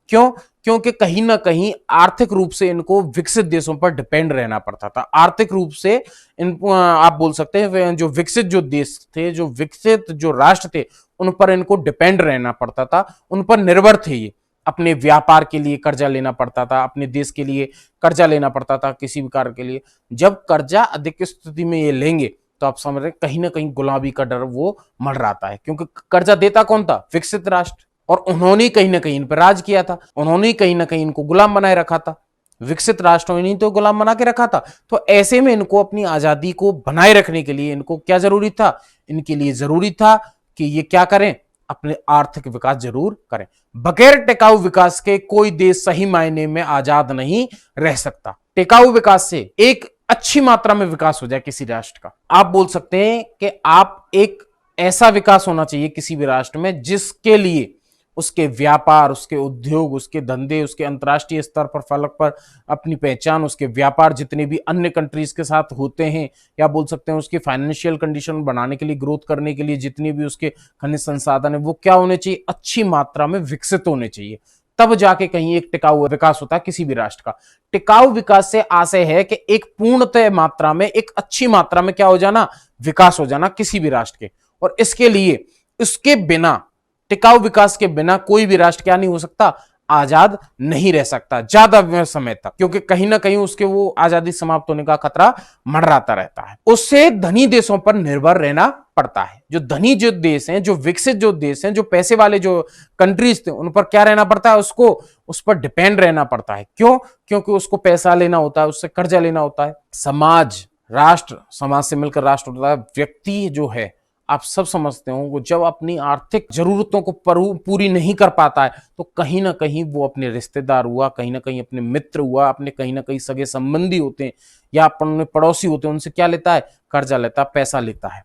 क्यों, क्योंकि कहीं ना कहीं आर्थिक रूप से इनको विकसित देशों पर डिपेंड रहना पड़ता था। आर्थिक रूप से इन, आप बोल सकते हैं जो विकसित जो देश थे, जो विकसित जो राष्ट्र थे, उन पर इनको डिपेंड रहना पड़ता था, उन पर निर्भर थे। ये अपने व्यापार के लिए कर्जा लेना पड़ता था, अपने देश के लिए कर्जा लेना पड़ता था, किसी भी कार्य के लिए। जब कर्जा अधिक स्थिति में ये लेंगे तो आप समझ रहे कहीं ना कहीं गुलामी का डर वो मंडराता है, क्योंकि कर्जा देता कौन था, विकसित राष्ट्र, और उन्होंने कहीं ना कहीं इन पर राज किया था, उन्होंने कहीं ना कहीं इनको गुलाम बनाए रखा था। विकसित राष्ट्रों ने तो गुलाम बना के रखा था। तो ऐसे में इनको अपनी आजादी को बनाए रखने के लिए इनको क्या जरूरी था, इनके लिए जरूरी था कि ये क्या करें, अपने आर्थिक विकास जरूर करें। बगैर टिकाऊ विकास के कोई देश सही मायने में आजाद नहीं रह सकता। टिकाऊ विकास से एक अच्छी मात्रा में विकास हो जाए किसी राष्ट्र का, आप बोल सकते हैं कि आप एक ऐसा विकास होना चाहिए किसी भी राष्ट्र में जिसके लिए उसके व्यापार, उसके उद्योग, उसके धंधे, उसके अंतर्राष्ट्रीय स्तर पर फलक पर अपनी पहचान, उसके व्यापार जितने भी अन्य कंट्रीज के साथ होते हैं, या बोल सकते हैं उसकी फाइनेंशियल कंडीशन बनाने के लिए, ग्रोथ करने के लिए जितनी भी उसके खनिज संसाधन है, वो क्या होने चाहिए, अच्छी मात्रा में विकसित होने चाहिए। तब जाके कहीं एक टिकाऊ विकास होता है किसी भी राष्ट्र का। टिकाऊ विकास से आशय है कि एक पूर्णतः मात्रा में, एक अच्छी मात्रा में क्या हो जाना, विकास हो जाना किसी भी राष्ट्र के। और इसके लिए, इसके बिना, टिकाऊ विकास के बिना कोई भी राष्ट्र क्या नहीं हो सकता, आजाद नहीं रह सकता ज्यादा समय तक, क्योंकि कहीं ना कहीं उसके वो आजादी समाप्त होने का खतरा मंडराता रहता है। उससे धनी देशों पर निर्भर रहना पड़ता है। जो धनी जो देश हैं, जो विकसित जो देश हैं, जो पैसे वाले जो कंट्रीज थे, उन पर क्या रहना पड़ता है, उसको उस पर डिपेंड रहना पड़ता है। क्यों? क्योंकि उसको पैसा लेना होता है, उससे कर्जा लेना होता है। समाज, राष्ट्र, समाज से मिलकर राष्ट्र होता है। व्यक्ति जो है, आप सब समझते हो, वो जब अपनी आर्थिक जरूरतों को पूरी नहीं कर पाता है तो कहीं ना कहीं वो अपने रिश्तेदार हुआ, कहीं ना कहीं अपने मित्र हुआ, अपने कहीं ना कहीं सगे संबंधी होते हैं या अपने पड़ोसी होते हैं, उनसे क्या लेता है, कर्जा लेता है, पैसा लेता है,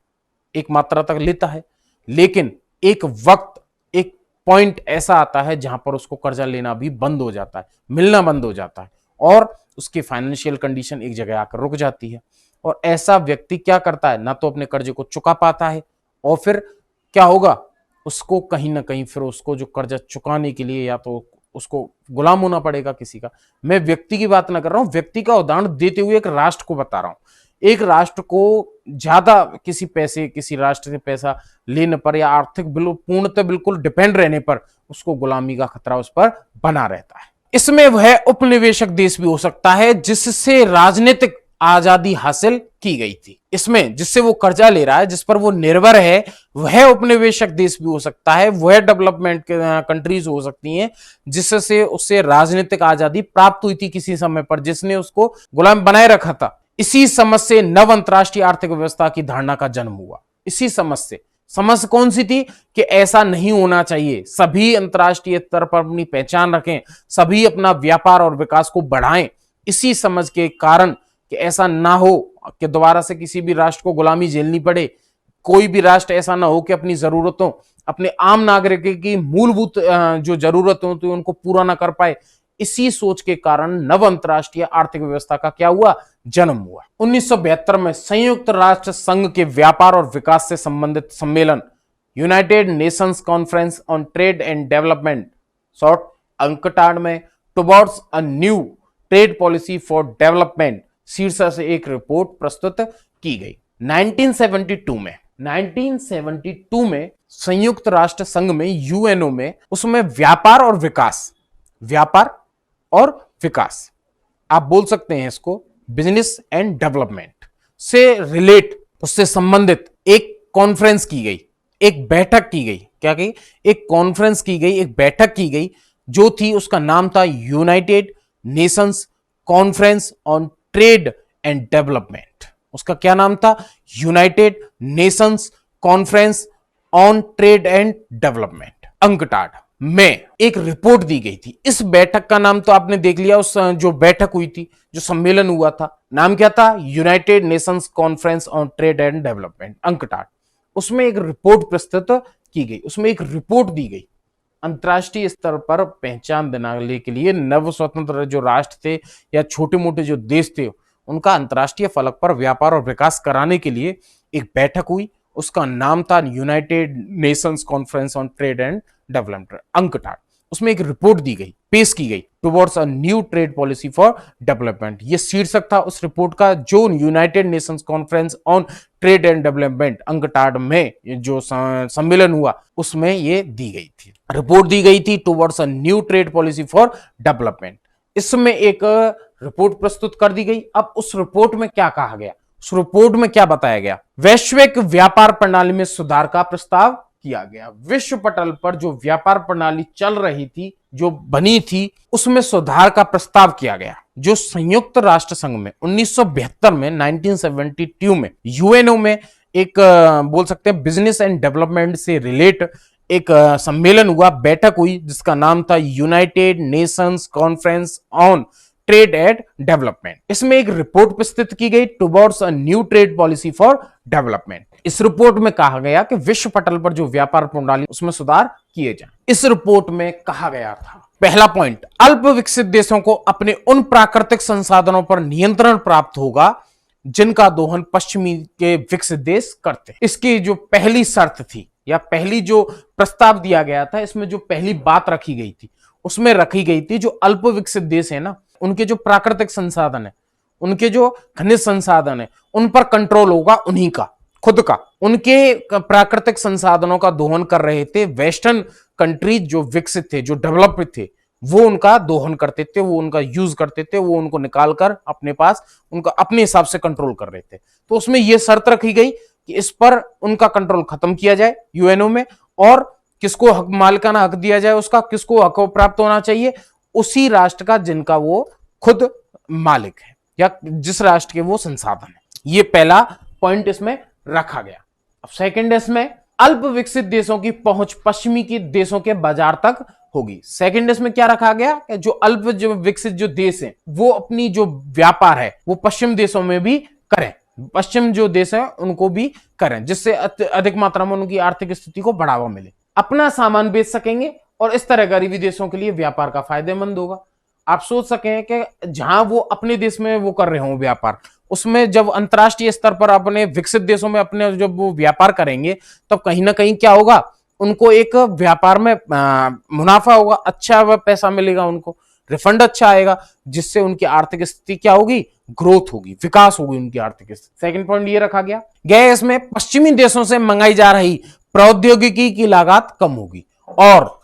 एक मात्रा तक लेता है। लेकिन एक वक्त, एक पॉइंट ऐसा आता है जहां पर उसको कर्जा लेना भी बंद हो जाता है, मिलना बंद हो जाता है, और उसकी फाइनेंशियल कंडीशन एक जगह आकर रुक जाती है। और ऐसा व्यक्ति क्या करता है, ना तो अपने कर्जे को चुका पाता है, और फिर क्या होगा, उसको कहीं ना कहीं फिर उसको जो कर्जा चुकाने के लिए या तो उसको गुलाम होना पड़ेगा किसी का। मैं व्यक्ति की बात ना कर रहा हूं, व्यक्ति का उदाहरण देते हुए एक राष्ट्र को बता रहा हूं। एक राष्ट्र को ज्यादा किसी राष्ट्र से पैसा लेने पर या आर्थिक पूर्णतः बिल्कुल डिपेंड रहने पर उसको गुलामी का खतरा उस पर बना रहता है। इसमें वह उपनिवेशक देश भी हो सकता है जिससे राजनीतिक आजादी हासिल की गई थी। इसमें जिससे वो कर्जा ले रहा है, जिस पर वो निर्भर है, वह उपनिवेशक देश भी हो सकता है, वह डेवलपमेंट कंट्रीज हो सकती हैं जिससे उससे राजनीतिक आजादी प्राप्त हुई थी किसी समय पर, जिसने उसको गुलाम बनाए रखा था। इसी समझ से नव अंतरराष्ट्रीय आर्थिक व्यवस्था की धारणा का जन्म हुआ। इसी समझ से, समझ कौन सी थी कि ऐसा नहीं होना चाहिए, सभी अंतरराष्ट्रीय स्तर पर अपनी पहचान रखें, सभी अपना व्यापार और विकास को बढ़ाएं। इसी समझ के कारण कि ऐसा ना हो कि दोबारा से किसी भी राष्ट्र को गुलामी झेलनी पड़े, कोई भी राष्ट्र ऐसा ना हो कि अपनी जरूरतों, अपने आम नागरिक की मूलभूत जो जरूरतें होती है उनको पूरा ना कर पाए। इसी सोच के कारण नव अंतरराष्ट्रीय आर्थिक व्यवस्था का क्या हुआ, जन्म हुआ। 1972 में संयुक्त राष्ट्र संघ के व्यापार और विकास से संबंधित सम्मेलन, United Nations conference on trade and development, short UNCTAD में, towards a new trade policy for development शीर्षक से एक रिपोर्ट प्रस्तुत की गई। 1972 में संयुक्त राष्ट्र संघ में, यूएनओ में, उसमें व्यापार और विकास, आप बोल सकते हैं इसको बिजनेस एंड डेवलपमेंट से रिलेट, उससे संबंधित एक कॉन्फ्रेंस की गई, एक बैठक की गई। क्या की? एक कॉन्फ्रेंस की गई, एक बैठक की गई, जो थी, उसका नाम था United Nations conference on trade and development. उसका क्या नाम था? United Nations conference on trade and development. UNCTAD में एक रिपोर्ट दी गई थी। इस बैठक का नाम तो आपने देख लिया, उस जो बैठक हुई थी, जो सम्मेलन हुआ था, नाम क्या था? United Nations conference on trade and development, UNCTAD. उसमें एक रिपोर्ट प्रस्तुत की गई, उसमें एक रिपोर्ट दी गई। अंतरराष्ट्रीय स्तर पर पहचान दिलाने के लिए नव स्वतंत्र जो राष्ट्र थे या छोटे मोटे जो देश थे, उनका अंतरराष्ट्रीय फलक पर व्यापार और विकास कराने के लिए एक बैठक हुई। उसका नाम था United Nations conference on trade and development, UNCTAD. उसमें एक रिपोर्ट दी गई, पेश की गई, towards a new trade policy for development. ये शीर्षक था उस रिपोर्ट का, जो United Nations conference on trade and development UNCTAD में जो सम्मेलन हुआ, उसमें ये दी गई थी, रिपोर्ट दी गई थी, towards a new trade policy for development. इसमें एक रिपोर्ट प्रस्तुत कर दी गई। अब उस रिपोर्ट में क्या कहा गया, उस रिपोर्ट में क्या बताया गया? वैश्विक व्यापार प्रणाली में सुधार का प्रस्ताव किया गया। विश्व पटल पर जो व्यापार प्रणाली चल रही थी, जो बनी थी, उसमें सुधार का प्रस्ताव किया गया। जो संयुक्त राष्ट्र संघ में 1972 में, 1972 में यूएनओ में एक बोल सकते हैं बिजनेस एंड डेवलपमेंट से रिलेट एक सम्मेलन हुआ, बैठक हुई, जिसका नाम था United Nations conference on trade and development. इसमें एक रिपोर्ट प्रस्तुत की गई, towards a new trade policy for development. इस रिपोर्ट में कहा गया कि विश्व पटल पर जो व्यापार प्रणाली, उसमें सुधार किए जाएं। इस रिपोर्ट में कहा गया था, पहला पॉइंट, अल्प विकसित देशों को अपने उन प्राकृतिक संसाधनों पर नियंत्रण प्राप्त होगा जिनका दोहन पश्चिमी के विकसित देश करते। इसकी जो पहली शर्त थी या पहली जो प्रस्ताव दिया गया था, इसमें जो पहली बात रखी गई थी, उसमें रखी गई थी। जो अल्प विकसित देश है ना, उनके जो प्राकृतिक संसाधन है, उनके जो खनिज संसाधन है, उन पर कंट्रोल होगा उन्हीं का, खुद का। उनके प्राकृतिक संसाधनों का दोहन कर रहे थे वेस्टर्न कंट्रीज, जो विकसित थे, जो डेवलप्ड थे, वो उनका दोहन करते थे, वो उनका यूज करते थे, वो उनको निकालकर अपने पास उनका अपने हिसाब से कंट्रोल कर रहे थे। तो उसमें यह शर्त रखी गई कि इस पर उनका कंट्रोल खत्म किया जाए यूएनओ में, और किसको हक, मालिकाना हक दिया जाए उसका, किसको हक प्राप्त होना चाहिए, उसी राष्ट्र का जिनका वो खुद मालिक है या जिस राष्ट्र के वो संसाधन है। ये पहला पॉइंट इसमें रखा गया। अब सेकंड, इसमें अल्प विकसित देशों की पहुंच पश्चिमी के देशों के बाजार तक होगी। सेकंड इसमें क्या रखा गया कि जो अल्प जो विकसित जो देश हैं, वो अपनी जो व्यापार है वो पश्चिम देशों में भी करें, पश्चिम जो देश है उनको भी करें, जिससे अधिक मात्रा में उनकी आर्थिक स्थिति को बढ़ावा मिले, अपना सामान बेच सकेंगे, और इस तरह गरीबी देशों के लिए व्यापार का फायदेमंद होगा। आप सोच सकें कि जहां वो अपने देश में वो कर रहे हो व्यापार, उसमें जब अंतरराष्ट्रीय स्तर पर अपने विकसित देशों में अपने जब वो व्यापार करेंगे, तब कहीं ना कहीं क्या होगा, उनको एक व्यापार में मुनाफा होगा, अच्छा पैसा मिलेगा, उनको रिफंड अच्छा आएगा, जिससे उनकी आर्थिक स्थिति क्या होगी, ग्रोथ होगी, विकास होगी उनकी आर्थिक स्थिति। सेकंड पॉइंट ये रखा गया इसमें पश्चिमी देशों से मंगाई जा रही प्रौद्योगिकी की लागत कम होगी, और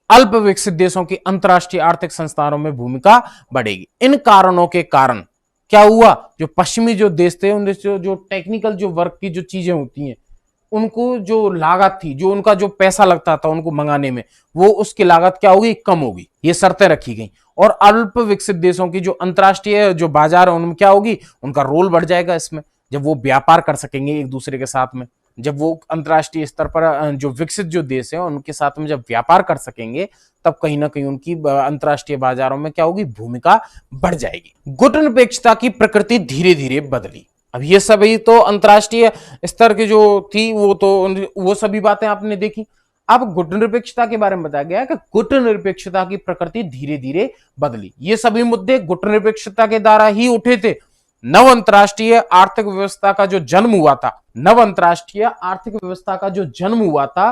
अल्प विकसित देशों की अंतरराष्ट्रीय आर्थिक संस्थानों में भूमिका बढ़ेगी। इन कारणों के कारण क्या हुआ, जो पश्चिमी जो देश थे, उन जो टेक्निकल जो वर्क की जो चीजें होती हैं, उनको जो लागत थी, जो उनका जो पैसा लगता था उनको मंगाने में, वो उसकी लागत क्या होगी, कम होगी। ये शर्तें रखी गई। और अल्प विकसित देशों की जो अंतरराष्ट्रीय जो बाजार है उनमें क्या होगी, उनका रोल बढ़ जाएगा इसमें, जब वो व्यापार कर सकेंगे एक दूसरे के साथ में, जब वो अंतरराष्ट्रीय स्तर पर जो विकसित जो देश है उनके साथ में जब व्यापार कर सकेंगे, तब कहीं ना कहीं उनकी अंतरराष्ट्रीय बाजारों में क्या होगी, भूमिका बढ़ जाएगी। गुटनिरपेक्षता की प्रकृति धीरे धीरे बदली। अब ये सभी तो अंतरराष्ट्रीय स्तर की जो थी वो सभी बातें आपने देखी। अब गुटनिरपेक्षता के बारे में बताया गया कि गुटनिरपेक्षता की प्रकृति धीरे धीरे बदली। ये सभी मुद्दे गुटनिरपेक्षता के द्वारा ही उठे थे। नव अंतरराष्ट्रीय आर्थिक व्यवस्था का जो जन्म हुआ था, नव अंतरराष्ट्रीय आर्थिक व्यवस्था का जो जन्म हुआ था,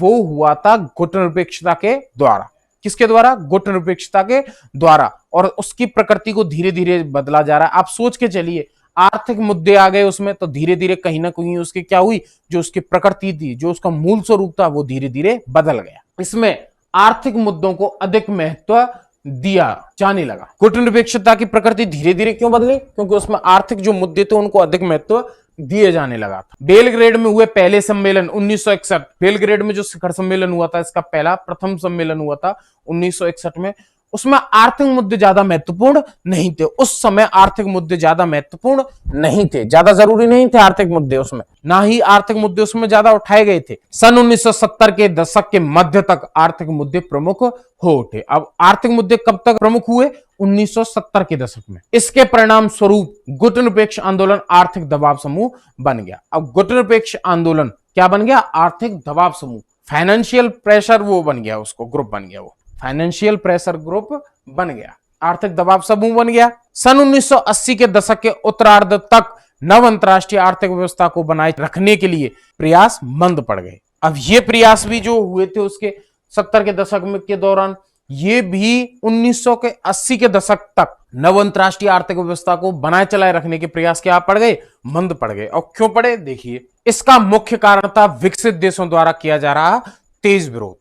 वो हुआ था गुटनिरपेक्षता के द्वारा। किसके द्वारा, गुटनिरपेक्षता के द्वारा। और उसकी प्रकृति को धीरे धीरे बदला जा रहा है। आप सोच के चलिए, आर्थिक मुद्दे आ गए उसमें, तो धीरे धीरे कहीं ना कहीं उसकी क्या हुई, जो उसकी प्रकृति थी, जो उसका मूल स्वरूप था, वो धीरे धीरे बदल गया। इसमें आर्थिक मुद्दों को अधिक महत्व दिया जाने लगा। गुटनिरपेक्षता की प्रकृति धीरे धीरे क्यों बदली, क्योंकि उसमें आर्थिक जो मुद्दे थे उनको अधिक महत्व दिए जाने लगा था। बेलग्रेड में हुए पहले सम्मेलन 1961, बेलग्रेड में जो शिखर सम्मेलन हुआ था, इसका प्रथम सम्मेलन हुआ था 1961 में, उसमें आर्थिक मुद्दे ज्यादा महत्वपूर्ण नहीं थे। उस समय आर्थिक मुद्दे ज्यादा महत्वपूर्ण नहीं थे, ज्यादा जरूरी नहीं थे आर्थिक मुद्दे उसमें, ना ही आर्थिक मुद्दे उसमें ज्यादा उठाए गए थे। सन 1970 के दशक के मध्य तक आर्थिक मुद्दे प्रमुख हो उठे। अब आर्थिक मुद्दे कब तक प्रमुख हुए, 1970 के दशक में। इसके परिणाम स्वरूप गुटनिरपेक्ष आंदोलन आर्थिक दबाव समूह बन गया। अब गुटनिरपेक्ष आंदोलन क्या बन गया, आर्थिक दबाव समूह, फाइनेंशियल प्रेशर वो बन गया, उसको ग्रुप बन गया, वो फाइनेंशियल प्रेशर ग्रुप बन गया, आर्थिक दबाव समूह बन गया। सन 1980 के दशक के उत्तरार्ध तक नव अंतरराष्ट्रीय आर्थिक व्यवस्था को बनाए रखने के लिए प्रयास मंद पड़ गए। अब ये प्रयास भी जो हुए थे उसके 70 के दशक में के दौरान, ये भी 1980 के दशक तक नव अंतरराष्ट्रीय आर्थिक व्यवस्था को बनाए चलाए रखने के प्रयास क्या पड़ गए, मंद पड़ गए। और क्यों पड़े, देखिए, इसका मुख्य कारण था विकसित देशों द्वारा किया जा रहा तेज विरोध।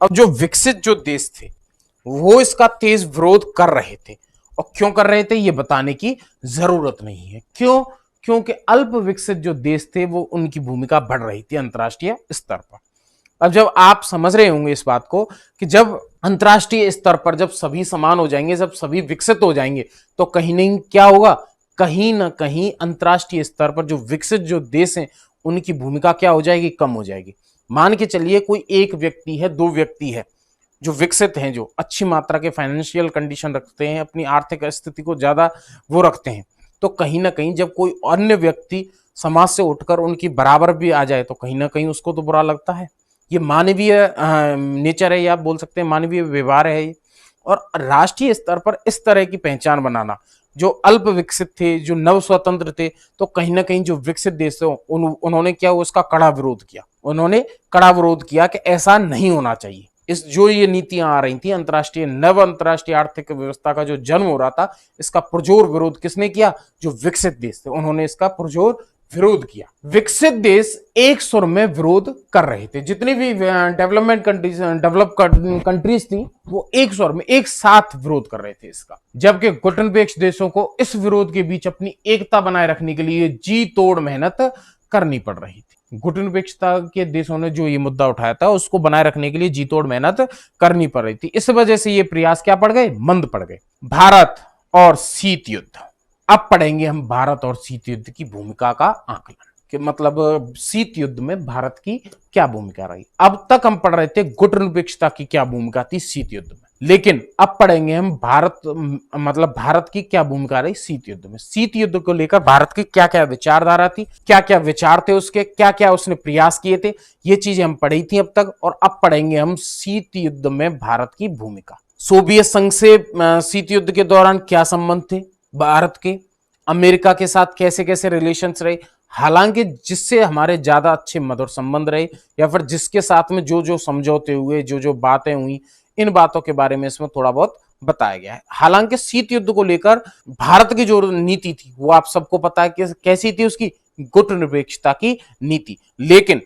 अब जो विकसित जो देश थे वो इसका तेज विरोध कर रहे थे, और क्यों कर रहे थे ये बताने की जरूरत नहीं है। क्यों, क्योंकि अल्प विकसित जो देश थे वो उनकी भूमिका बढ़ रही थी अंतरराष्ट्रीय स्तर पर। अब जब आप समझ रहे होंगे इस बात को कि जब अंतरराष्ट्रीय स्तर पर जब सभी समान हो जाएंगे, जब सभी विकसित हो जाएंगे, तो कहीं नहीं क्या होगा, कहीं ना कहीं अंतरराष्ट्रीय स्तर पर जो विकसित जो देश हैं उनकी भूमिका क्या हो जाएगी, कम हो जाएगी। मान के चलिए कोई एक व्यक्ति है, दो व्यक्ति है जो विकसित हैं, जो अच्छी मात्रा के फाइनेंशियल कंडीशन रखते हैं, अपनी आर्थिक स्थिति को ज्यादा वो रखते हैं, तो कहीं ना कहीं जब कोई अन्य व्यक्ति समाज से उठकर उनकी बराबर भी आ जाए तो कहीं ना कहीं उसको तो बुरा लगता है। ये मानवीय नेचर है, या आप बोल सकते हैं मानवीय व्यवहार है ये। और राष्ट्रीय स्तर पर इस तरह की पहचान बनाना, जो अल्प विकसित थे, जो नव स्वतंत्र थे, तो कहीं ना कहीं जो विकसित देश थे उन्होंने क्या, उसका कड़ा विरोध किया। उन्होंने कड़ा विरोध किया कि ऐसा नहीं होना चाहिए, इस जो ये नीतियां आ रही थी अंतर्राष्ट्रीय नव अंतर्राष्ट्रीय आर्थिक व्यवस्था का जो जन्म हो रहा था, इसका पुरजोर विरोध किसने किया? जो विकसित देश थे उन्होंने इसका पुरजोर विरोध किया। विकसित देश एक सुर में विरोध कर रहे थे, जितनी भी डेवलपमेंट कंट्रीज डेवलप कंट्रीज थी वो एक स्वर में एक साथ विरोध कर रहे थे इसका, जबकि गुटनिरपेक्ष देशों को इस विरोध के बीच अपनी एकता बनाए रखने के लिए जी तोड़ मेहनत करनी पड़ रही थी। गुटनिरपेक्षता के देशों ने जो ये मुद्दा उठाया था उसको बनाए रखने के लिए जी तोड़ मेहनत करनी पड़ रही थी। इस वजह से ये प्रयास क्या पड़ गए? मंद पड़ गए। भारत और शीत युद्ध। अब पढ़ेंगे हम भारत और शीत युद्ध की भूमिका का आकलन, कि मतलब शीत युद्ध में भारत की क्या भूमिका रही। अब तक हम पढ़ रहे थे गुटनिरपेक्षता की क्या भूमिका थी शीत युद्ध में, लेकिन अब पढ़ेंगे हम भारत की क्या भूमिका रही शीत युद्ध में। शीत युद्ध को लेकर भारत की क्या क्या विचारधारा थी, क्या क्या विचार थे उसके, क्या क्या उसने प्रयास किए थे, ये चीजें हम पढ़ी थी अब तक। और अब पढ़ेंगे हम शीत युद्ध में भारत की भूमिका। सोवियत संघ से शीत युद्ध के दौरान क्या संबंध थे भारत के, अमेरिका के साथ कैसे कैसे रिलेशंस रहे, हालांकि जिससे हमारे ज्यादा अच्छे मधुर संबंध रहे या फिर जिसके साथ में जो जो समझौते हुए, जो जो बातें हुई, इन बातों के बारे में इसमें थोड़ा बहुत बताया गया है। हालांकि शीत युद्ध को लेकर भारत की जो नीति थी वो आप सबको पता है कि कैसी थी, उसकी गुटनिरपेक्षता की नीति। लेकिन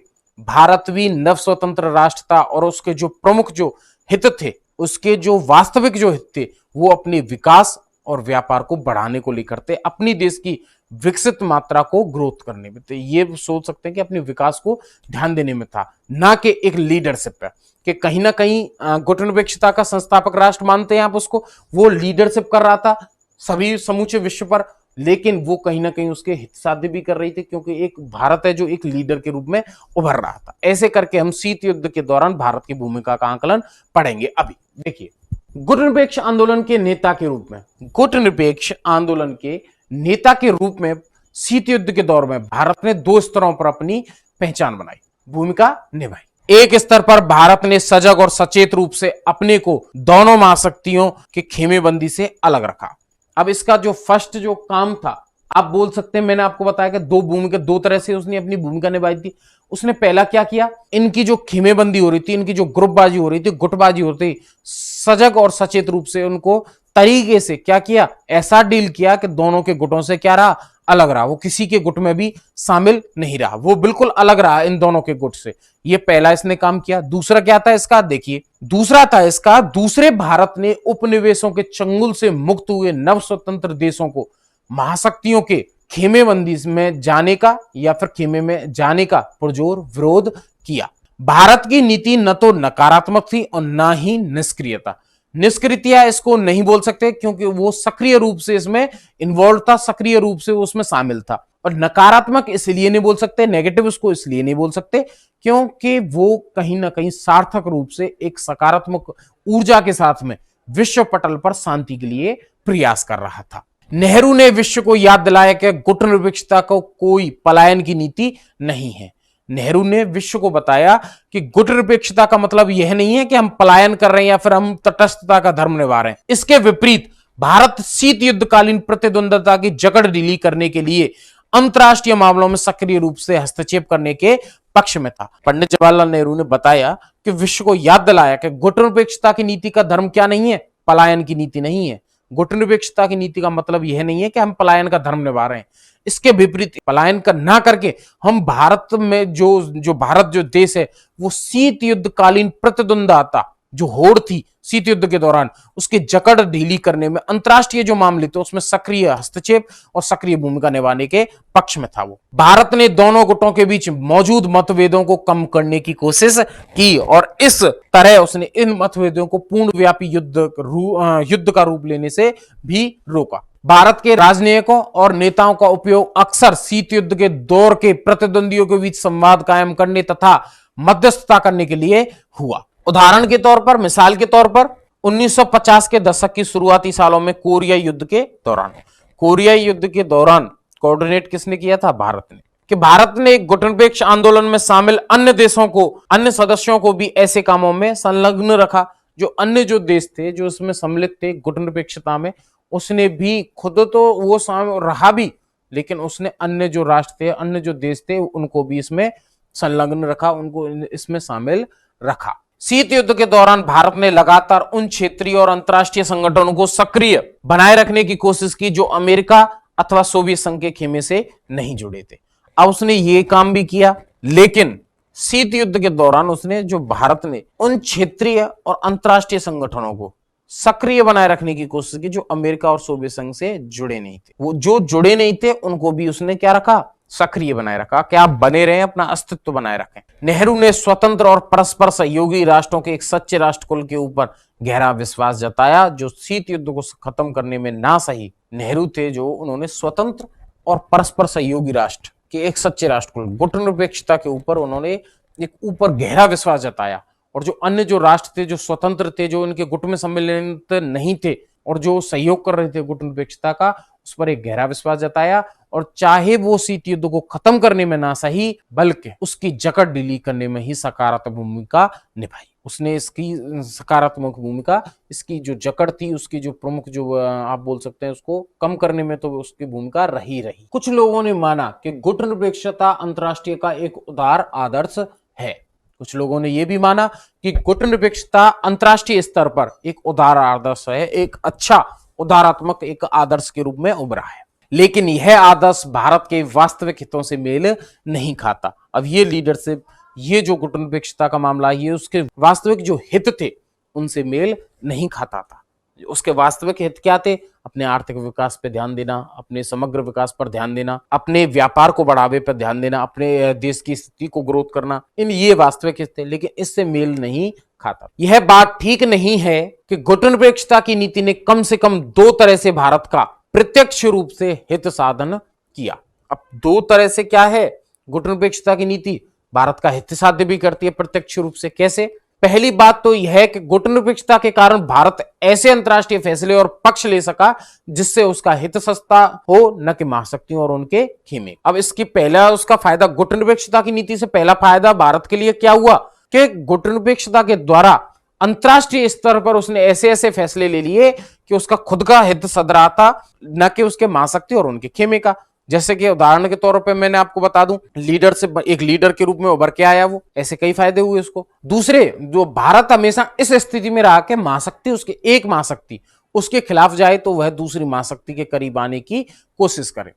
भारत भी नव स्वतंत्र राष्ट्र था और उसके जो प्रमुख जो हित थे, उसके जो वास्तविक जो हित थे, वो अपने विकास और व्यापार को बढ़ाने को लेकर थे, अपनी देश की विकसित मात्रा को ग्रोथ करने में थे। ये सोच सकते हैं कि अपने विकास को ध्यान देने में था, ना कि एक लीडरशिप पे, कि कहीं ना कहीं गुटनिरपेक्षता का संस्थापक राष्ट्र मानते हैं आप उसको, वो लीडरशिप कर रहा था सभी समूचे विश्व पर, लेकिन वो कहीं ना कहीं उसके हित साध्य भी कर रही थी, क्योंकि एक भारत है जो एक लीडर के रूप में उभर रहा था। ऐसे करके हम शीत युद्ध के दौरान भारत की भूमिका का आकलन पढ़ेंगे। अभी देखिए, गुटनिरपेक्ष आंदोलन के नेता के रूप में, गुटनिरपेक्ष आंदोलन के नेता के रूप में शीत युद्ध के दौर में भारत ने दो स्तरों पर अपनी पहचान बनाई, भूमिका निभाई। एक स्तर पर भारत ने सजग और सचेत रूप से अपने को दोनों महाशक्तियों के खेमेबंदी से अलग रखा। अब इसका जो फर्स्ट जो काम था, आप बोल सकते हैं, मैंने आपको बताया कि दो तरह से उसने अपनी भूमिका निभाई थी। उसने पहला क्या किया, इनकी जो खेमेबंदी हो रही थी, इनकी जो ग्रुपबाजी हो रही थी, गुटबाजी हो रही थी, सजग और सचेत रूप से उनको तरीके से क्या किया, ऐसा डील किया कि दोनों के गुटों से क्या रहा, अलग रहा। वो किसी के गुट में भी शामिल नहीं रहा, वो बिल्कुल अलग रहा इन दोनों के गुट से। ये पहला इसने काम किया। दूसरा क्या था इसका, देखिए, दूसरा था इसका, दूसरे भारत ने उपनिवेशों के चंगुल से मुक्त हुए नव स्वतंत्र देशों को महाशक्तियों के खेमेबंदी में जाने का या फिर खेमे में जाने का पुरजोर विरोध किया। भारत की नीति न तो नकारात्मक थी और ना ही निष्क्रियता। निष्क्रियता इसको नहीं बोल सकते क्योंकि वो सक्रिय रूप से इसमें इन्वॉल्व था, सक्रिय रूप से उसमें शामिल था। और नकारात्मक इसलिए नहीं बोल सकते, नेगेटिव उसको इसलिए नहीं बोल सकते क्योंकि वो कहीं ना कहीं सार्थक रूप से एक सकारात्मक ऊर्जा के साथ में विश्व पटल पर शांति के लिए प्रयास कर रहा था। नेहरू ने विश्व को याद दिलाया कि गुटनिरपेक्षता को कोई पलायन की नीति नहीं है। नेहरू ने विश्व को बताया कि गुटनिरपेक्षता का मतलब यह नहीं है कि हम पलायन कर रहे हैं या फिर हम तटस्थता का धर्म निभा रहे हैं। इसके विपरीत भारत शीत युद्धकालीन प्रतिद्वंदता की जकड़ ढीली करने के लिए अंतरराष्ट्रीय मामलों में सक्रिय रूप से हस्तक्षेप करने के पक्ष में था। पंडित जवाहरलाल नेहरू ने बताया कि विश्व को याद दिलाया कि गुटनिरपेक्षता की नीति का धर्म क्या नहीं है, पलायन की नीति नहीं है। गुटनिरपेक्षता की नीति का मतलब यह नहीं है कि हम पलायन का धर्म निभा रहे हैं। इसके विपरीत पलायन कर ना करके हम भारत में जो भारत जो देश है वो शीत युद्धकालीन प्रतिद्वंदता जो होड़ थी शीत युद्ध के दौरान, उसकी जकड़ ढीली करने में अंतरराष्ट्रीय जो मामले थे उसमें सक्रिय हस्तक्षेप और सक्रिय भूमिका निभाने के पक्ष में था। वो भारत ने दोनों गुटों के बीच मौजूद मतभेदों को कम करने की कोशिश की और इस तरह उसने इन मतभेदों को पूर्णव्यापी युद्ध का रूप लेने से भी रोका। भारत के राजनयिकों और नेताओं का उपयोग अक्सर शीत युद्ध के दौर के प्रतिद्वंदियों के बीच संवाद कायम करने तथा मध्यस्थता करने के लिए हुआ। उदाहरण के तौर पर, मिसाल के तौर पर 1950 के दशक की शुरुआती सालों में कोरिया युद्ध के दौरान कोऑर्डिनेट किसने किया था, भारत ने। कि भारत ने गुटनिरपेक्ष आंदोलन में शामिल अन्य देशों को, अन्य सदस्यों को भी ऐसे कामों में संलग्न रखा। जो अन्य जो देश थे जो इसमें सम्मिलित थे गुटनिरपेक्षता में, उसने भी खुद तो वो रहा भी, लेकिन उसने अन्य जो राष्ट्र थे, अन्य जो देश थे, उनको भी इसमें संलग्न रखा, उनको इसमें शामिल रखा। शीत युद्ध के दौरान भारत ने लगातार उन क्षेत्रीय और अंतर्राष्ट्रीय संगठनों को सक्रिय बनाए रखने की कोशिश की जो अमेरिका अथवा सोवियत संघ के खेमे से नहीं जुड़े थे। अब उसने ये काम भी किया, लेकिन शीत युद्ध के दौरान उसने जो भारत ने उन क्षेत्रीय और अंतर्राष्ट्रीय संगठनों को सक्रिय बनाए रखने की कोशिश की जो अमेरिका और सोवियत संघ से जुड़े नहीं थे। वो जो जुड़े नहीं थे उनको भी उसने क्या रखा, सक्रिय बनाए रखा, क्या बने रहे, अपना अस्तित्व बनाए रखें। नेहरू ने स्वतंत्र और परस्पर सहयोगी राष्ट्रों के एक सच्चे राष्ट्रकुल के ऊपर गहरा विश्वास जताया जो शीत युद्ध को खत्म करने में ना सही नेहरू थे, जो उन्होंने स्वतंत्र और परस्पर सहयोगी राष्ट्र के एक सच्चे राष्ट्रकुल गुटनिरपेक्षता के ऊपर उन्होंने एक ऊपर गहरा विश्वास जताया। और जो अन्य जो राष्ट्र थे, जो स्वतंत्र थे, जो इनके गुट में सम्मिलित नहीं थे और जो सहयोग कर रहे थे गुटनिरपेक्षता का, उस पर एक गहरा विश्वास जताया। और चाहे वो शीत युद्ध को खत्म करने में ना सही बल्कि उसकी जकड़ ढीली करने में ही सकारात्मक भूमिका निभाई। उसने इसकी सकारात्मक भूमिका, इसकी जो जकड़ थी, उसकी जो प्रमुख जो आप बोल सकते हैं उसको कम करने में तो उसकी भूमिका रही। कुछ लोगों ने माना कि गुटनिरपेक्षता अंतर्राष्ट्रीय का एक उदार आदर्श है। कुछ लोगों ने यह भी माना कि गुटनिरपेक्षता अंतर्राष्ट्रीय स्तर पर एक उदार आदर्श है, एक अच्छा उदारात्मक एक आदर्श के रूप में उभरा है। लेकिन यह आदर्श भारत के वास्तविक हितों से मेल नहीं खाता। अब ये लीडरशिप, ये जो गुटनिरपेक्षता का मामला, ये उसके वास्तविक जो हित थे उनसे मेल नहीं खाता था। उसके वास्तविक हित क्या थे? अपने आर्थिक विकास पर ध्यान देना, अपने समग्र विकास पर ध्यान देना, अपने व्यापार को बढ़ावे पर ध्यान देना, अपने देश की स्थिति को ग्रोथ करना, इन ये वास्तविक हित थे। लेकिन इससे मेल नहीं खाता। यह बात ठीक नहीं है कि गुटनिरपेक्षता की नीति ने कम से कम दो तरह से भारत का प्रत्यक्ष रूप से हित साधन किया। अब दो तरह से क्या है? गुटनिरपेक्षता की नीति भारत का हित साध्य भी करती है प्रत्यक्ष रूप से। कैसे? पहली बात तो यह है कि गुटनिरपेक्षता के कारण भारत ऐसे अंतर्राष्ट्रीय फैसले और पक्ष ले सका जिससे उसका हित सस्ता हो, न कि महाशक्तियों और उनके खेमे। अब इसकी पहला उसका फायदा, गुटनिरपेक्षता की नीति से पहला फायदा भारत के लिए क्या हुआ कि गुटनिरपेक्षता के द्वारा अंतर्राष्ट्रीय स्तर पर उसने ऐसे ऐसे फैसले ले लिए कि उसका खुद का हित सदरा था, न कि उसके महाशक्ति और उनके खेमे का। जैसे कि उदाहरण के तौर पे मैंने आपको बता दूं, लीडर से एक लीडर के रूप में उभर के आया वो, ऐसे कई फायदे हुए उसको। दूसरे, जो भारत हमेशा इस स्थिति में रहा कि महाशक्ति उसके एक महाशक्ति उसके खिलाफ जाए तो वह दूसरी महाशक्ति के करीब आने की कोशिश करे।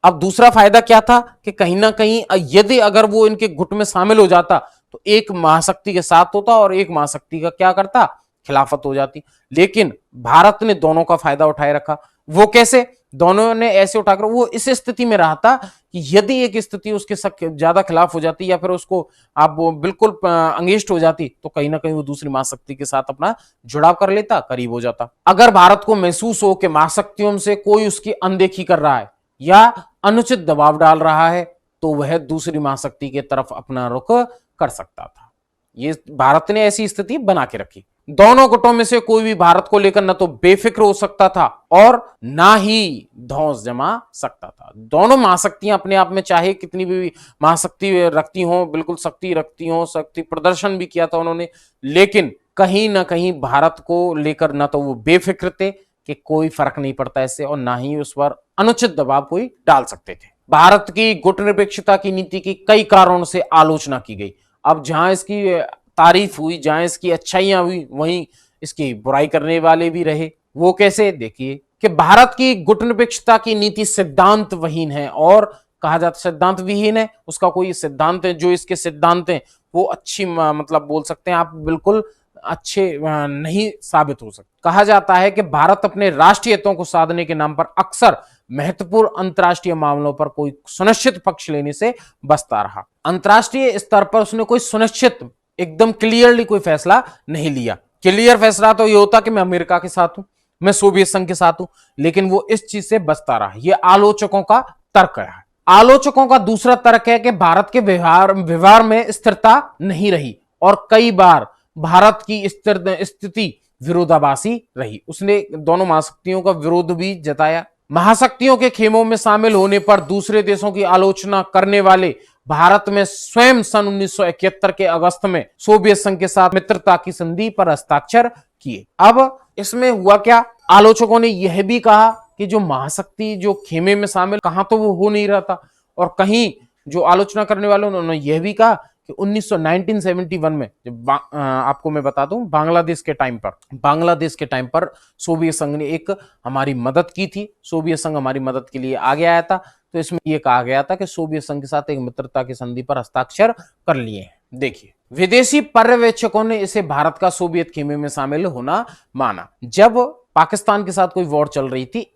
अब दूसरा फायदा क्या था कि कहीं ना कहीं यदि अगर वो इनके गुट में शामिल हो जाता तो एक महाशक्ति के साथ होता और एक महाशक्ति का क्या करता, खिलाफत हो जाती। लेकिन भारत ने दोनों का फायदा उठाए रखा। वो कैसे? दोनों ने ऐसे उठाकर वो इस स्थिति में रहा था कि यदि एक स्थिति उसके ज्यादा खिलाफ हो जाती या फिर उसको आप बिल्कुल अंगेस्ट हो जाती तो कहीं ना कहीं वो दूसरी महाशक्ति के साथ अपना जुड़ाव कर लेता, करीब हो जाता। अगर भारत को महसूस हो कि महाशक्तियों से कोई उसकी अनदेखी कर रहा है या अनुचित दबाव डाल रहा है तो वह दूसरी महाशक्ति की तरफ अपना रुख कर सकता था। ये भारत ने ऐसी स्थिति बना के रखी। दोनों गुटों में से कोई भी भारत को लेकर न तो बेफिक्र हो सकता था और ना ही धौंस जमा सकता था। दोनों महाशक्तियां अपने आप में चाहे कितनी भी महाशक्ति रखती हो, बिल्कुल शक्ति रखती हो, शक्ति प्रदर्शन भी किया था उन्होंने, लेकिन कहीं ना कहीं भारत को लेकर न तो वो बेफिक्र थे कि कोई फर्क नहीं पड़ता इससे, और ना ही उस पर अनुचित दबाव कोई डाल सकते थे। भारत की गुटनिरपेक्षता की नीति की कई कारणों से आलोचना की गई। अब जहां इसकी तारीफ हुई, जहां इसकी अच्छाइयां हुई, वहीं इसकी बुराई करने वाले भी रहे। वो कैसे? देखिए कि भारत की गुटनिरपेक्षता की नीति सिद्धांत विहीन है, और कहा जाता सिद्धांत विहीन है, उसका कोई सिद्धांत है जो इसके सिद्धांत हैं वो अच्छी मतलब बोल सकते हैं आप बिल्कुल अच्छे नहीं साबित हो सकते। कहा जाता है कि भारत अपने राष्ट्रीय हितों को साधने के नाम पर अक्सर महत्वपूर्ण अंतर्राष्ट्रीय मामलों पर कोई सुनिश्चित पक्ष लेने से बचता रहा। अंतर्राष्ट्रीय स्तर पर उसने कोई सुनिश्चित एकदम क्लियरली कोई फैसला नहीं लिया। क्लियर फैसला तो ये होता कि मैं अमेरिका के साथ हूं, मैं सोवियत संघ के साथ हूं, लेकिन वो इस चीज से बचता रहा। ये आलोचकों का तर्क है। आलोचकों का दूसरा तर्क है कि भारत के व्यवहार में स्थिरता नहीं रही और कई बार भारत की स्थिति विरोधाभासी रही। उसने दोनों महाशक्तियों का विरोध भी जताया। महाशक्तियों के खेमों में शामिल होने पर दूसरे देशों की आलोचना करने वाले भारत में स्वयं सन 1971 के अगस्त में सोवियत संघ के साथ मित्रता की संधि पर हस्ताक्षर किए। अब इसमें हुआ क्या? आलोचकों ने यह भी कहा कि जो महाशक्ति जो खेमे में शामिल, कहां तो वो हो नहीं रहा था, और कहीं जो आलोचना करने वालों उन्होंने यह भी कहा कि कि 1971 में जब आपको मैं बता दूं, बांग्लादेश के टाइम पर सोवियत संघ ने एक हमारी मदद की थी, सोवियत संघ हमारी मदद के लिए आगे आया था। तो इसमें यह कहा गया था कि सोवियत संघ के साथ एक मित्रता की संधि पर हस्ताक्षर कर लिए हैं। देखिए, विदेशी पर्यवेक्षकों ने इसे भारत का सोवियत खेमे में शामिल होना माना। जब पाकिस्तान के साथ कोई वॉर चल रही थी,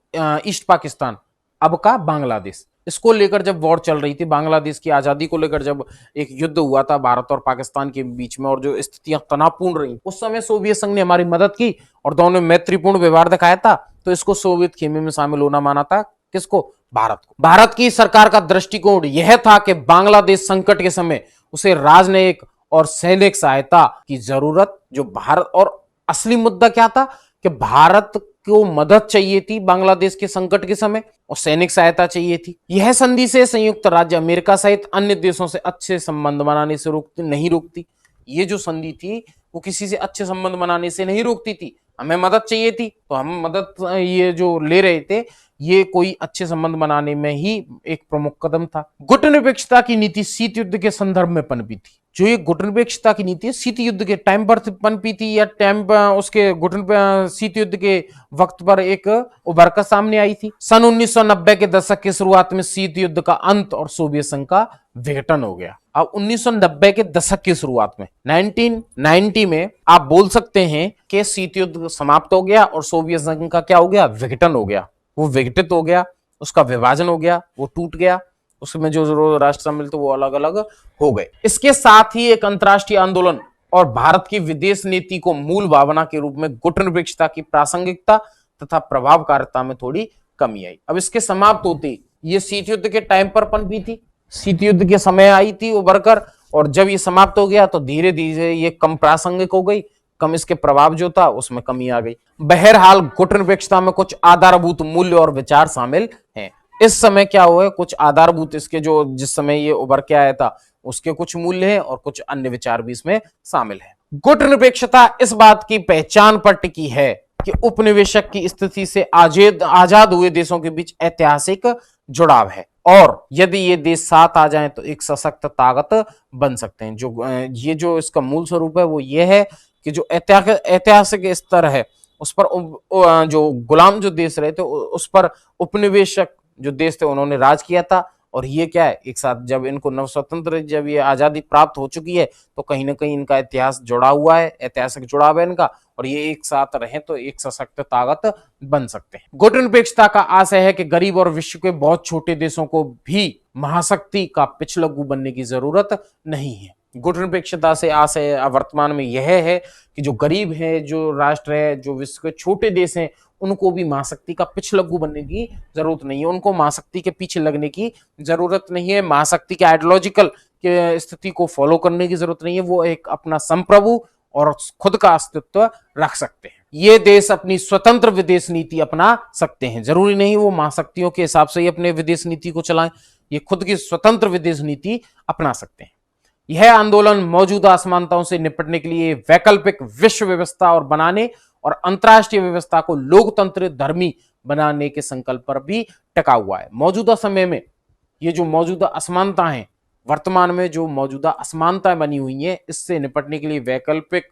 ईस्ट पाकिस्तान अब का बांग्लादेश, इसको लेकर जब वॉर चल रही थी, बांग्लादेश की आजादी को लेकर जब एक युद्ध हुआ था भारत और पाकिस्तान के बीच में, और जो स्थितियां तनावपूर्ण रही, उस समय सोवियत संघ ने हमारी मदद की और दोनों ने मैत्रीपूर्ण व्यवहार दिखाया था। तो इसको सोवियत खेमे में शामिल होना माना था। किसको? भारत को। भारत की सरकार का दृष्टिकोण यह था कि बांग्लादेश संकट के समय उसे राजनयिक और सैनिक सहायता की जरूरत, जो भारत, और असली मुद्दा क्या था कि भारत को मदद चाहिए थी बांग्लादेश के संकट के समय और सैनिक सहायता चाहिए थी। यह संधि से संयुक्त राज्य अमेरिका सहित अन्य देशों से अच्छे संबंध बनाने से नहीं रोकती। ये जो संधि थी वो किसी से अच्छे संबंध बनाने से नहीं रोकती थी। हमें मदद चाहिए थी तो हम मदद ये जो ले रहे थे, ये कोई अच्छे संबंध बनाने में ही एक प्रमुख कदम था। गुटनिरपेक्षता की नीति शीत युद्ध के संदर्भ में पनपी थी। जो ये गुटनिरपेक्षता की नीति शीत युद्ध के टाइम पर पनपी थी, या शीत युद्ध के वक्त पर एक उभर कर सामने आई थी। सन 1990 के दशक की शुरुआत में शीत युद्ध का अंत और सोवियत संघ का विघटन हो गया। अब 1990 के दशक की शुरुआत में 1990 में आप बोल सकते हैं कि शीत युद्ध समाप्त हो गया और सोवियत संघ का क्या हो गया? विघटन हो गया। वो विघटित हो गया, उसका विभाजन हो गया, वो टूट गया, उसमें जो राष्ट्र सम्मिलित तो वो अलग अलग हो गए। इसके साथ ही एक अंतर्राष्ट्रीय आंदोलन और भारत की विदेश नीति को मूल भावना के रूप में गुटनिरपेक्षता की प्रासंगिकता तथा प्रभावकारिता में थोड़ी कमी आई। अब इसके समाप्त होते, ये शीत युद्ध के टाइम पर पनपी थी, शीत युद्ध के समय आई थी उभर कर, और जब ये समाप्त हो गया तो धीरे धीरे ये कम प्रासंगिक हो गई, कम इसके प्रभाव जो था उसमें कमी आ गई। बहरहाल गुटनिरपेक्षता में कुछ आधारभूत मूल्य और विचार शामिल हैं। इस समय क्या हुआ है? कुछ आधारभूत, इसके जो जिस समय ये उभर के आया था उसके कुछ मूल्य हैं और कुछ अन्य विचार भी इसमें शामिल है। गुटनिरपेक्षता इस बात की पहचान पर टिकी है कि उपनिवेशक की स्थिति से आजाद हुए देशों के बीच ऐतिहासिक जुड़ाव है, और यदि ये देश साथ आ जाएं तो एक सशक्त ताकत बन सकते हैं। जो इसका मूल स्वरूप है वो ये है कि जो ऐतिहासिक स्तर है उस पर जो गुलाम जो देश रहे थे उस पर उपनिवेशक जो देश थे उन्होंने राज किया था, और ये क्या है, एक साथ जब इनको नव स्वतंत्र, जब ये आजादी प्राप्त हो चुकी है तो कहीं ना कहीं इनका इतिहास जुड़ा हुआ है, ऐतिहासिक जुड़ाव है इनका, और ये एक साथ रहे तो एक सशक्त ताकत बन सकते हैं। गुटनिरपेक्षता का आशय है कि गरीब और विश्व के बहुत छोटे देशों को भी महाशक्ति का पिछलग्गू बनने की जरूरत नहीं है। गुटनिरपेक्षता से आशय वर्तमान में यह है कि जो गरीब है, जो राष्ट्र है, जो विश्व के छोटे देश हैं, उनको भी महाशक्ति का पिछलग्गू बनने की जरूरत नहीं है, उनको महाशक्ति के पीछे लगने की जरूरत नहीं है, महाशक्ति के आइडियोलॉजिकल के स्थिति को फॉलो करने की जरूरत नहीं है। वो एक अपना संप्रभु और खुद का अस्तित्व रख सकते हैं। ये देश अपनी स्वतंत्र विदेश नीति अपना सकते हैं, जरूरी नहीं वो महाशक्तियों के हिसाब से ही अपने विदेश नीति को चलाएं, ये खुद की स्वतंत्र विदेश नीति अपना सकते हैं। यह आंदोलन मौजूदा असमानताओं से निपटने के लिए वैकल्पिक विश्व व्यवस्था और बनाने और अंतर्राष्ट्रीय व्यवस्था को लोकतंत्र धर्मी बनाने के संकल्प पर भी टिका हुआ है। मौजूदा समय में ये जो मौजूदा असमानता है, वर्तमान में जो मौजूदा असमानताएं बनी हुई हैं, इससे निपटने के लिए वैकल्पिक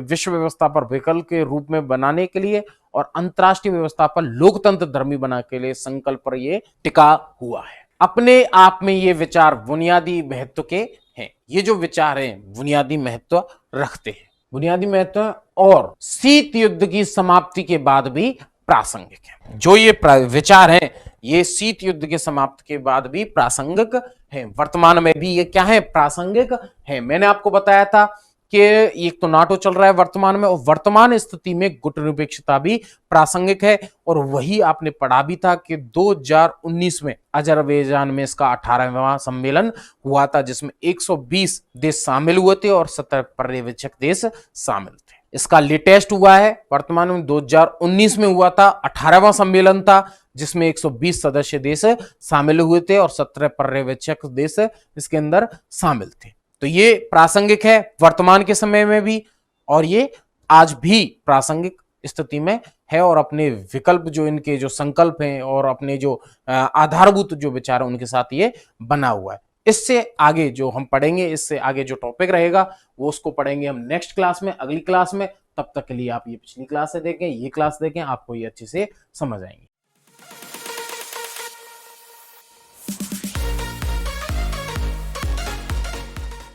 विश्व व्यवस्था पर विकल्प के रूप में बनाने के लिए और अंतर्राष्ट्रीय व्यवस्था पर लोकतंत्र धर्मी बनाने के लिए संकल्प पर यह टिका हुआ है। अपने आप में ये विचार बुनियादी महत्व के हैं। ये जो विचार हैं बुनियादी महत्व रखते हैं, बुनियादी महत्व, और शीत युद्ध की समाप्ति के बाद भी प्रासंगिक है। जो ये विचार हैं ये शीत युद्ध के समाप्ति के बाद भी प्रासंगिक है, वर्तमान में भी ये क्या है? प्रासंगिक है। मैंने आपको बताया था कि एक तो नाटो चल रहा है वर्तमान में, और वर्तमान स्थिति में गुटनिरपेक्षता भी प्रासंगिक है। और वही आपने पढ़ा भी था कि 2019 में अजरबैजान में इसका 18वां सम्मेलन हुआ था, जिसमें 120 देश शामिल हुए थे और 70 पर्यवेक्षक देश शामिल थे। इसका लेटेस्ट हुआ है वर्तमान में 2019 में हुआ था, 18वां सम्मेलन था, जिसमें 120 सदस्य देश शामिल हुए थे और 17 पर्यवेक्षक देश इसके अंदर शामिल थे। तो ये प्रासंगिक है वर्तमान के समय में भी, और ये आज भी प्रासंगिक स्थिति में है, और अपने विकल्प जो इनके जो संकल्प हैं और अपने जो आधारभूत जो विचार है उनके साथ ये बना हुआ है। इससे आगे जो हम पढ़ेंगे, इससे आगे जो टॉपिक रहेगा वो उसको पढ़ेंगे हम नेक्स्ट क्लास में, अगली क्लास में। तब तक के लिए आप ये पिछली क्लास से देखें, ये क्लास देखें, आपको ये अच्छे से समझ आएंगे।